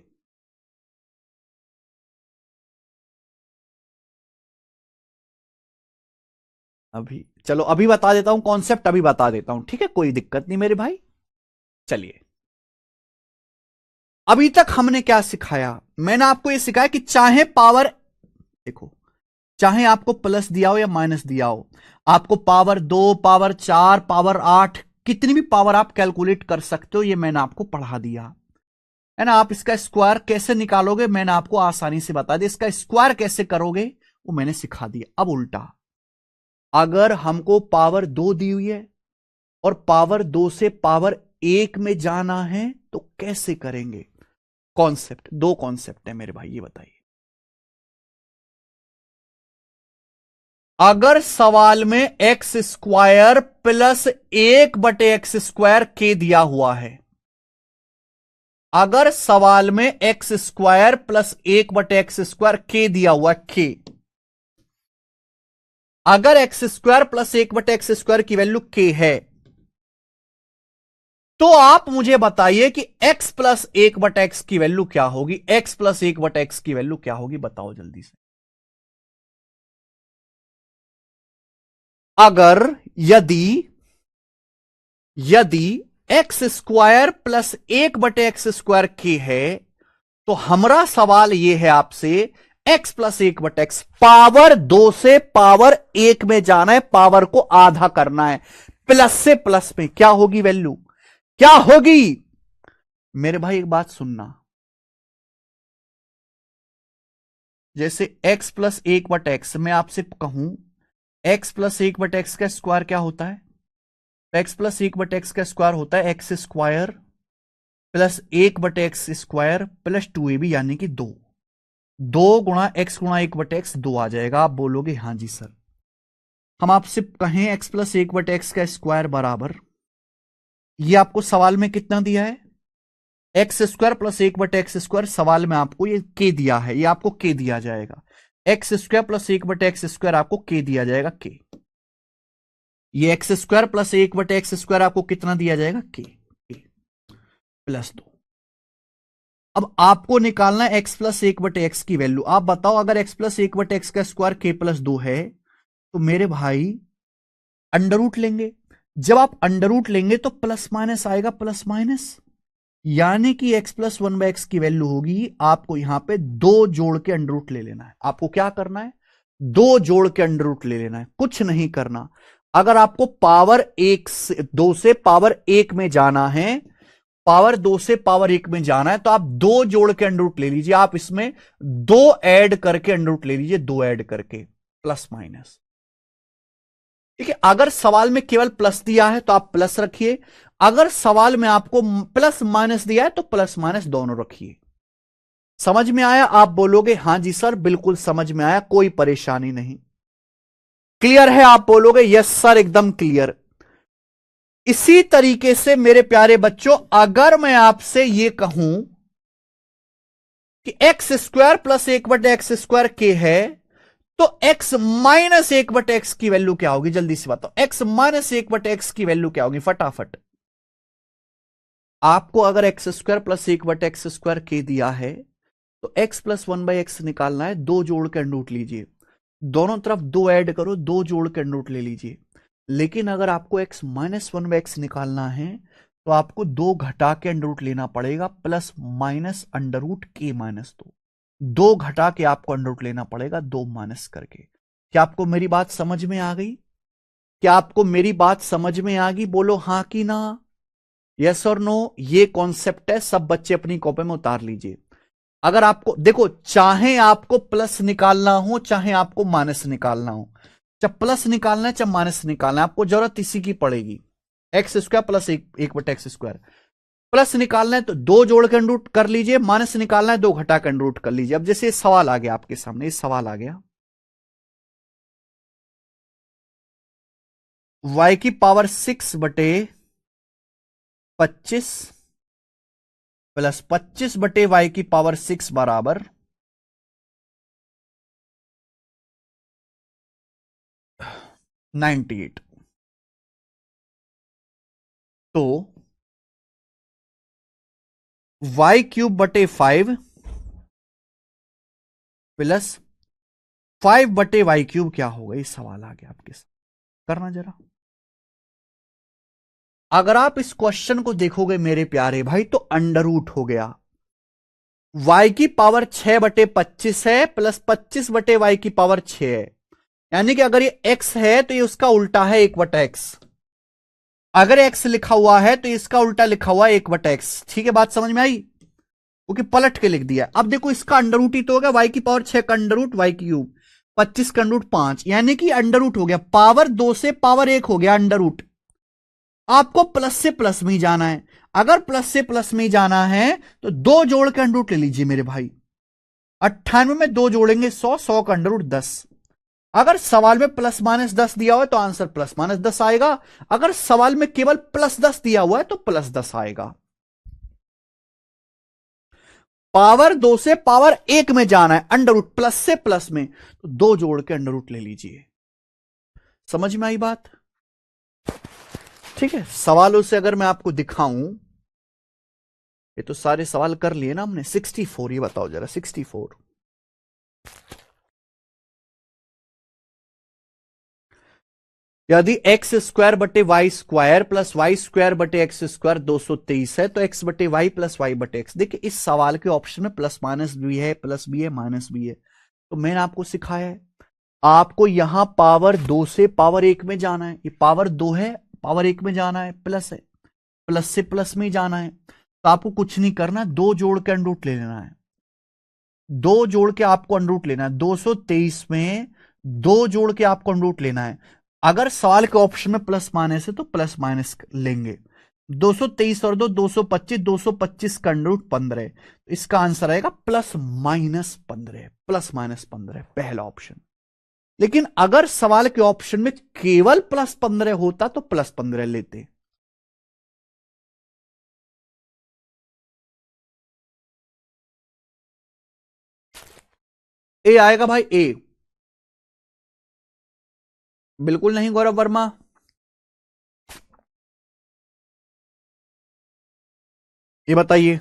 अभी चलो, अभी बता देता हूं कॉन्सेप्ट, अभी बता देता हूं, ठीक है, कोई दिक्कत नहीं मेरे भाई। चलिए, अभी तक हमने क्या सिखाया? मैंने आपको यह सिखाया कि चाहे पावर, देखो, चाहे आपको प्लस दिया हो या माइनस दिया हो, आपको पावर 2, पावर 4, पावर 8, कितनी भी पावर आप कैलकुलेट कर सकते हो, ये मैंने आपको पढ़ा दिया है ना। आप इसका स्क्वायर कैसे निकालोगे मैंने आपको आसानी से बता दिया, इसका स्क्वायर कैसे करोगे वो मैंने सिखा दिया। अब उल्टा, अगर हमको पावर 2 दी हुई है और पावर 2 से पावर 1 में जाना है तो कैसे करेंगे? कॉन्सेप्ट, दो कॉन्सेप्ट है मेरे भाई, ये बताइए। अगर सवाल में एक्स स्क्वायर प्लस 1/x² के दिया हुआ है, अगर सवाल में एक्स स्क्वायर प्लस 1/x² के दिया हुआ के, अगर एक्स स्क्वायर प्लस 1/x² की वैल्यू के है, तो आप मुझे बताइए कि x प्लस 1/x की वैल्यू क्या होगी, x प्लस 1/x की वैल्यू क्या होगी, बताओ जल्दी से। अगर यदि एक्स स्क्वायर प्लस 1/x² की है, तो हमारा सवाल यह है आपसे, x प्लस 1/x, पावर 2 से पावर 1 में जाना है, पावर को आधा करना है, प्लस से प्लस में क्या होगी वैल्यू, क्या होगी? मेरे भाई एक बात सुनना, जैसे x प्लस 1/x, मैं आपसे कहूं x प्लस 1/x का स्क्वायर क्या होता है, x प्लस 1/x का स्क्वायर होता है x square plus 1/x² plus 2ab, यानी कि 2 गुणा x गुणा 1/x 2 आ जाएगा। आप बोलोगे हां जी सर। हम आपसे कहें x प्लस 1/x का स्क्वायर बराबर, ये आपको सवाल में कितना दिया है, x² प्लस 1/x², सवाल में आपको ये k दिया है, ये आपको k दिया जाएगा, x² प्लस 1/x² आपको k दिया जाएगा, k, ये x² प्लस 1/x² आपको कितना दिया जाएगा, k प्लस 2। अब आपको निकालना है x प्लस 1/x की वैल्यू। आप बताओ, अगर x प्लस 1/x का स्क्वायर k प्लस 2 है, तो मेरे भाई अंडर रूट लेंगे। जब आप अंडर रूट लेंगे तो प्लस माइनस आएगा, प्लस माइनस, यानी कि x प्लस 1/x की वैल्यू होगी, आपको यहां पे 2 जोड़ के अंडर रूट ले लेना है। आपको क्या करना है, 2 जोड़ के अंडर रूट ले लेना है, कुछ नहीं करना। अगर आपको पावर 2 से पावर 1 में जाना है, पावर 2 से पावर 1 में जाना है, तो आप 2 जोड़ के अंडर रूट ले लीजिए। आप इसमें 2 ऐड करके अंडर रूट ले लीजिए, 2 ऐड करके, प्लस माइनस, ठीक है। अगर सवाल में केवल प्लस दिया है तो आप प्लस रखिए, अगर सवाल में आपको प्लस माइनस दिया है तो प्लस माइनस दोनों रखिए। समझ में आया? आप बोलोगे हां जी सर, बिल्कुल समझ में आया, कोई परेशानी नहीं। क्लियर है? आप बोलोगे यस सर एकदम क्लियर। इसी तरीके से मेरे प्यारे बच्चों, अगर मैं आपसे यह कहूं कि एक्स स्क्वायर प्लस 1/x² के है, तो x माइनस 1/x की वैल्यू क्या होगी? जल्दी से बताओ, x माइनस 1/x की वैल्यू क्या होगी? फटाफट। आपको अगर x² प्लस 1/x² के दिया है, तो x प्लस 1/x निकालना है। दो जोड़ के अंडर रूट लीजिए, दोनों तरफ दो ऐड करो, दो जोड़ के अंडर रूट ले लीजिए। लेकिन अगर आपको x माइनस 1/x निकालना है, तो आपको दो घटा के अंडर रूट लेना पड़ेगा, प्लस माइनस अंडर रूट के माइनस दो घटा के आपको अंडर रूट लेना पड़ेगा, दो माइनस करके। क्या आपको मेरी बात समझ में आ गई? क्या आपको मेरी बात समझ में आ गई? बोलो हां कि ना, यस और नो। ये कॉन्सेप्ट है, सब बच्चे अपनी कॉपी में उतार लीजिए। अगर आपको देखो, चाहे आपको प्लस निकालना हो चाहे आपको माइनस निकालना हो, चाहे प्लस निकालना है चाहे माइनस निकालना है, आपको जरूरत इसी की पड़ेगी। x² plus 1/x²। प्लस निकालना है तो दो जोड़ के अंडर रूट कर लीजिए, माइनस निकालना है दो घटा के अंडर रूट कर लीजिए। अब जैसे सवाल आ गया आपके सामने, इस सवाल आ गया y की पावर 6/25 प्लस 25/y की पावर 6 बराबर 98। तो y³ 5 प्लस 5/y³ क्या होगा? इस सवाल आ गया आपके साथ, करना जरा। अगर आप इस क्वेश्चन को देखोगे मेरे प्यारे भाई, तो अंडर रूट हो गया। y की पावर 6/25 है, प्लस 25/y की पावर 6 है। यानी कि अगर ये x है तो ये उसका उल्टा है 1/x। अगर x लिखा हुआ है तो इसका उल्टा लिखा हुआ है 1/x। ठीक है, बात समझ में आई? क्योंकि पलट के लिख दिया। अब देखो, इसका अंडर रूट ही तो हो गया, y की पावर 6 का अंडर रूट y³, 25 का अंडर रूट 5, यानी कि अंडर रूट हो गया। पावर 2 से पावर 1 हो गया अंडर रूट। आपको प्लस से प्लस में ही जाना है। अगर प्लस से प्लस में ही जाना है तो दो जोड़ के अंडर रूट ले लीजिए मेरे भाई। 98 में दो जोड़ेंगे 100, 100 का अंडर रूट 10। अगर सवाल में प्लस माइनस 10 दिया हुआ है तो आंसर प्लस माइनस 10 आएगा। अगर सवाल में केवल प्लस 10 दिया हुआ है तो प्लस 10 आएगा। पावर 2 से पावर 1 में जाना है, अंडर रूट प्लस से प्लस में, तो दो जोड़ के अंडर रूट ले लीजिए। समझ में आई बात? ठीक है, सवालों से अगर मैं आपको दिखाऊं, ये तो सारे सवाल कर लिए ना हमने। 64, ये बताओ जरा 64। यदि x² प्लस y² 223 है, तो x/y प्लस y/x। देखिए, इस सवाल के ऑप्शन में प्लस माइनस भी है, प्लस भी है, माइनस भी है। तो मैंने आपको सिखाया है, आपको यहां पावर 2 से पावर 1 में जाना है। ये पावर 2 है, पावर 1 में जाना है, प्लस है, प्लस से प्लस में जाना है। तो आपको कुछ नहीं करना, दो जोड़ के अंडर रूट ले लेना है। दो जोड़ के आपको अंडर रूट लेना है। 223 में दो जोड़ के आपको अंडर रूट लेना है। अगर सवाल के ऑप्शन में प्लस माइनस है तो प्लस माइनस लेंगे। 223 और 225, 225 का अंडर रूट 15। तो इसका आंसर आएगा प्लस माइनस 15, प्लस माइनस 15, पहला ऑप्शन। लेकिन अगर सवाल के ऑप्शन में केवल प्लस 15 होता तो प्लस 15 लेते। ए आएगा भाई, ए। बिल्कुल नहीं गौरव वर्मा। ये बताइए,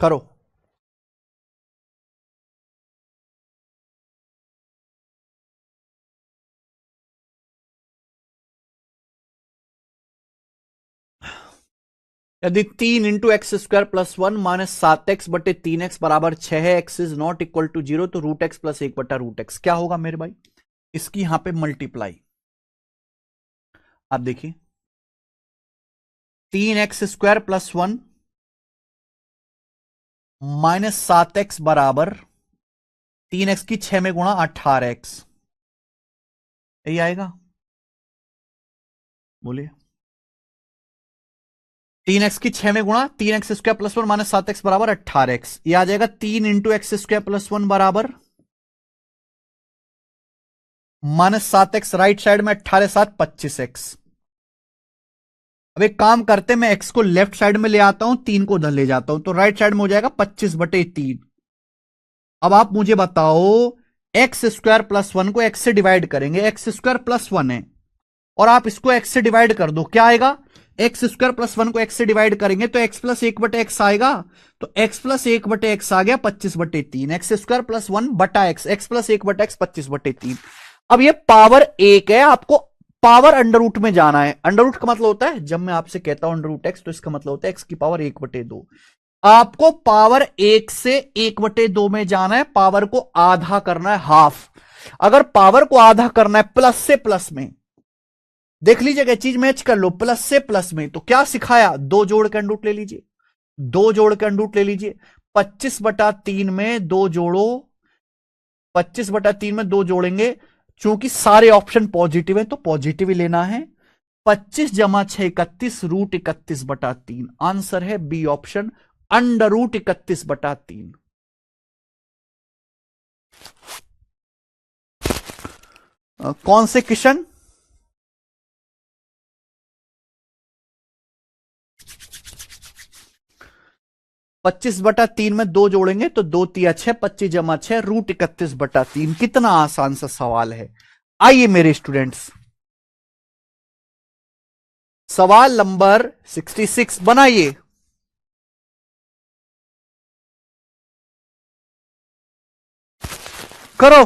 करो। यदि 3 × x² प्लस 1 माइनस 7x/3x बराबर 6 है, x is not equal to 0, तो √x प्लस 1/√x क्या होगा मेरे भाई? इसकी यहां पे मल्टीप्लाई। आप देखिए, 3x² प्लस 1 माइनस 7x बराबर 3x की 6 में गुणा 18x, यही आएगा। बोलिए, 3x की 6 में गुणा 3x² प्लस 1 माइनस 7x बराबर 18x, ये आ जाएगा। 3 × x² प्लस 1 बराबर -7x, राइट साइड में 18×7 = 25x। अब एक काम करते, मैं x को लेफ्ट साइड में ले आता हूं, 3 को उधर ले जाता हूं, तो राइट साइड में हो जाएगा 25/3। अब आप मुझे बताओ, x² + 1 को x से डिवाइड करेंगे, x² + 1 है, और आप इसको x से डिवाइड कर दो, क्या आएगा? x² + 1 को x से डिवाइड करेंगे तो x + 1/x आएगा, तो x + 1/x आ गया 25/3, x² + 1 बटा x, x + 1/x 25/3। अब ये पावर 1 है, आपको पावर अंडर रूट में जाना है। अंडर रूट का मतलब होता है, जब मैं आपसे कहता हूं अंडर रूट x, तो इसका मतलब होता है x की पावर 1/2। आपको पावर 1 से 1/2 में जाना है, पावर को आधा करना है, हाफ। अगर पावर को आधा करना है प्लस से प्लस में, देख लीजिएगा, चीज मैच कर लो, प्लस से प्लस में, तो क्या सिखाया? 2 जोड़ के अंडर रूट ले लीजिए, 2 जोड़ के अंडर रूट ले लीजिए। 25/3 में 2 जोड़ो, 25/3 में 2 जोड़ेंगे, चूंकि सारे ऑप्शन पॉजिटिव है तो पॉजिटिव ही लेना है। 25 जमा 6 31, √31/3। आंसर है बी ऑप्शन, अंडर रूट 31/3। कौन से किशन? पच्चीस बटा तीन में 2 जोड़ेंगे तो 2 तिया 6, 25 जमा 6 √31/3। कितना आसान सा सवाल है। आइए मेरे स्टूडेंट्स, सवाल नंबर 66 बनाइए। करो।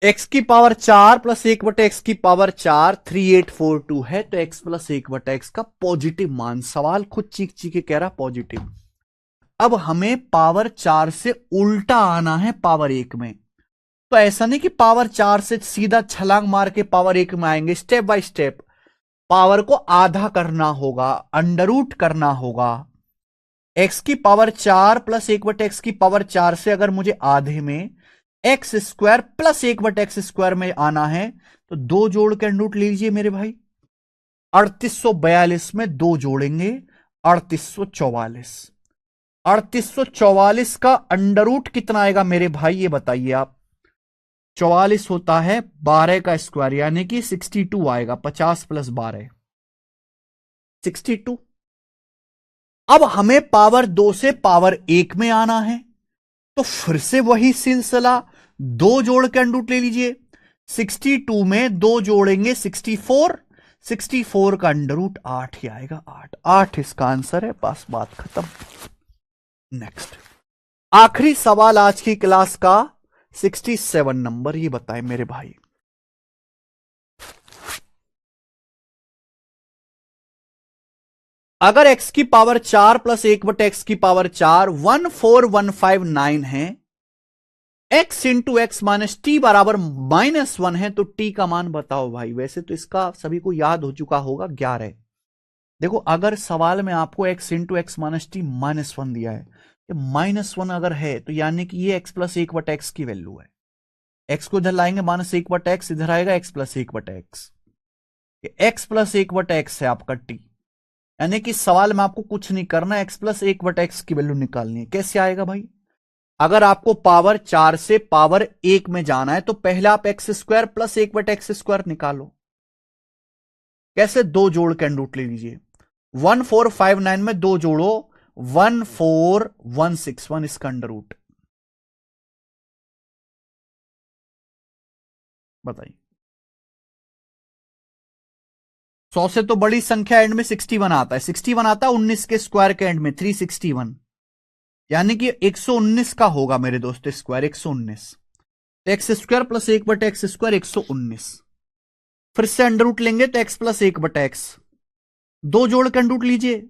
x की पावर 4 + 1/x की पावर 4 3842 है, तो x + 1/x का पॉजिटिव मान। सवाल खुद चीख चीख के कह रहा पॉजिटिव। अब हमें पावर 4 से उल्टा आना है पावर 1 में, तो ऐसा नहीं कि पावर 4 से सीधा छलांग मार के पावर 1 में आएंगे, स्टेप बाय स्टेप पावर को आधा करना होगा, अंडर रूट करना होगा। x की पावर 4 + 1/x की पावर 4 से अगर मुझे आधे में x² + 1/x² में आना है, तो 2 जोड़ के अंडर रूट लीजिए मेरे भाई। 3842 में 2 जोड़ेंगे, 3844। 3844 का अंडर रूट कितना आएगा मेरे भाई, ये बताइए आप। 44 होता है 12 का स्क्वायर, यानी कि 62 आएगा। 50 + 12 62। अब हमें पावर 2 से पावर 1 में आना है, तो फिर से वही सिलसिला, दो जोड़ के अंडर रूट ले लीजिए। 62 में दो जोड़ेंगे 64, 64 का अंडर रूट 8 ही आएगा, 8 8 इसका आंसर है, बस बात खत्म। नेक्स्ट, आखिरी सवाल आज की क्लास का 67 नंबर, ये बताएं मेरे भाई। अगर x की पावर 4 प्लस 1/x की पावर 4 14159 है, x into x minus T बराबर -1 है, तो t का मान बताओ भाई। वैसे तो इसका सभी को याद हो चुका होगा, 11। देखो, अगर सवाल में आपको x into x minus T -1 दिया है, -1 अगर है तो यानी कि ये x प्लस 1/x की वैल्यू है। x को इधर लाएंगे -1/x, इधर आएगा x plus 1/x, x plus 1/x है आपका t। यानी कि सवाल में आपको कुछ नहीं करना, x प्लस 1/x की वैल्यू निकालनी है। कैसे आएगा भाई? अगर आपको पावर 4 से पावर 1 में जाना है तो पहले आप x² प्लस 1/x² निकालो। कैसे? दो जोड़ के अंडर रूट ले लीजिए। 1459 में दो जोड़ो 14161, इसका अंडर रूट बताइए। 100 से तो बड़ी संख्या एंड में 61 आता है, 61 आता है 19 के स्क्वायर के एंड में 361, यानी कि 119 का होगा मेरे दोस्त स्क्वायर 119। तो x² प्लस 1/x² 119। फिर से अंडर रूट लेंगे तो x प्लस 1/x, दो जोड़ के अंडर रूट लीजिए।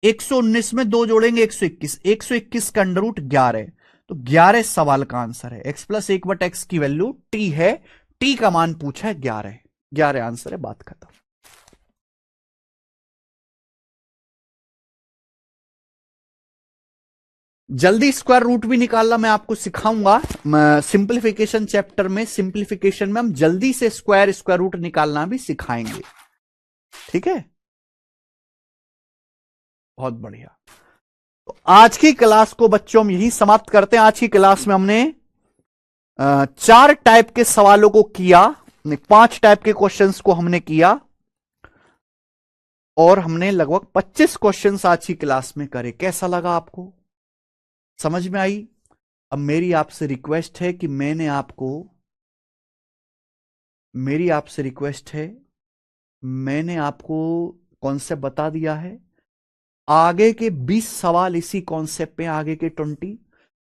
119 में दो जोड़ेंगे 121, 121 का अंडर रूट 11, तो 11 सवाल का आंसर है। x प्लस 1/x की वैल्यू t है, t का मान पूछा है 11, 11 आंसर है, बात खत्म। जल्दी स्क्वायर रूट भी निकालना मैं आपको सिखाऊंगा सिंप्लीफिकेशन चैप्टर में। सिंप्लीफिकेशन में हम जल्दी से स्क्वायर रूट निकालना भी सिखाएंगे, ठीक है? बहुत बढ़िया। तो आज की क्लास को बच्चों हम यही समाप्त करते हैं। आज की क्लास में हमने 4 टाइप के सवालों को किया, 5 टाइप के क्वेश्चंस को हमने किया, और हमने लगभग 25 क्वेश्चंस आज की क्लास में करे। कैसा लगा आपको? समझ में आई? अब मेरी आपसे रिक्वेस्ट है कि मेरी आपसे रिक्वेस्ट है, मैंने आपको कॉन्सेप्ट बता दिया है। आगे के 20 सवाल इसी कॉन्सेप्ट पे, आगे के 20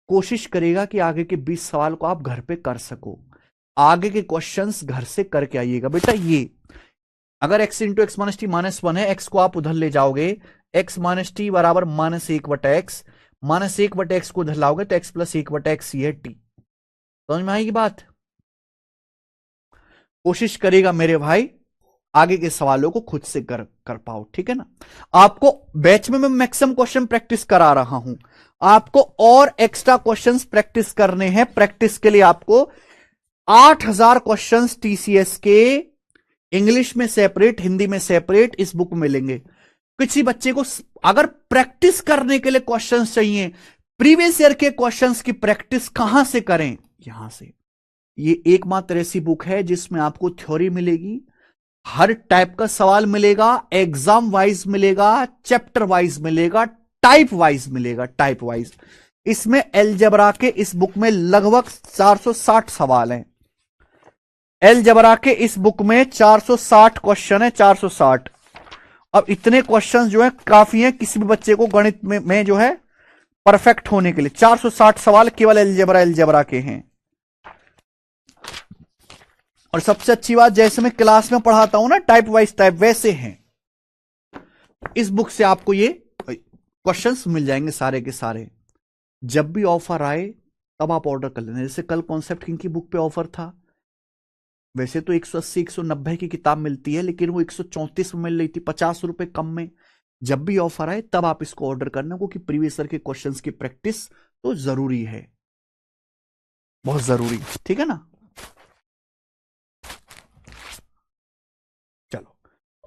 कोशिश करेगा कि आगे के 20 सवाल को आप घर पे कर सको। आगे के क्वेश्चंस घर से करके आइएगा बेटा। ये अगर x into x minus T -1 है, x को आप उधर ले जाओगे, x माइनस टी बराबर -1/x, -1/x को उधर लाओगे तो x प्लस 1/x ये t। समझ में आएगी बात? कोशिश करेगा मेरे भाई आगे के सवालों को खुद से कर पाओ, ठीक है ना? आपको बैच में मैं मैक्सिमम क्वेश्चन प्रैक्टिस करा रहा हूं, आपको और एक्स्ट्रा क्वेश्चंस प्रैक्टिस करने हैं। प्रैक्टिस के लिए आपको 8000 क्वेश्चंस टीसीएस के इंग्लिश में सेपरेट, हिंदी में सेपरेट इस बुक में मिलेंगे। किसी बच्चे को अगर प्रैक्टिस करने के लिए क्वेश्चंस चाहिए, प्रीवियस ईयर के क्वेश्चंस की प्रैक्टिस कहां से करें? यहां से। ये एकमात्र ऐसी बुक है जिसमें आपको थ्योरी मिलेगी, हर टाइप का सवाल मिलेगा, एग्जाम वाइज मिलेगा, चैप्टर वाइज मिलेगा, टाइप वाइज मिलेगा, टाइप वाइज। इसमें अलजेब्रा के इस बुक में लगभग 460 सवाल हैं। अलजेब्रा के इस बुक में 460 क्वेश्चन है, 460। अब इतने क्वेश्चन जो है काफी हैं किसी भी बच्चे को गणित में जो है परफेक्ट होने के लिए। 460 सवाल केवल अलजेब्रा के हैं। और सबसे अच्छी बात, जैसे मैं क्लास में पढ़ाता हूं ना टाइप वाइज टाइप, वैसे हैं। इस बुक से आपको ये क्वेश्चंस मिल जाएंगे सारे के सारे। जब भी ऑफर आए तब आप ऑर्डर कर लेना। जैसे कल कॉन्सेप्ट किंग की बुक पे ऑफर था, वैसे तो 180 190 की किताब मिलती है, लेकिन वो 134 में मिल रही थी, 50 रुपए कम में। जब भी ऑफर आए तब आप इसको ऑर्डर करना, क्योंकि प्रीवियस ईयर के क्वेश्चंस की प्रैक्टिस तो जरूरी है, बहुत जरूरी, ठीक है ना? चलो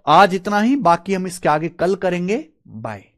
आज इतना ही, बाकी हम इसके आगे कल करेंगे। बाय।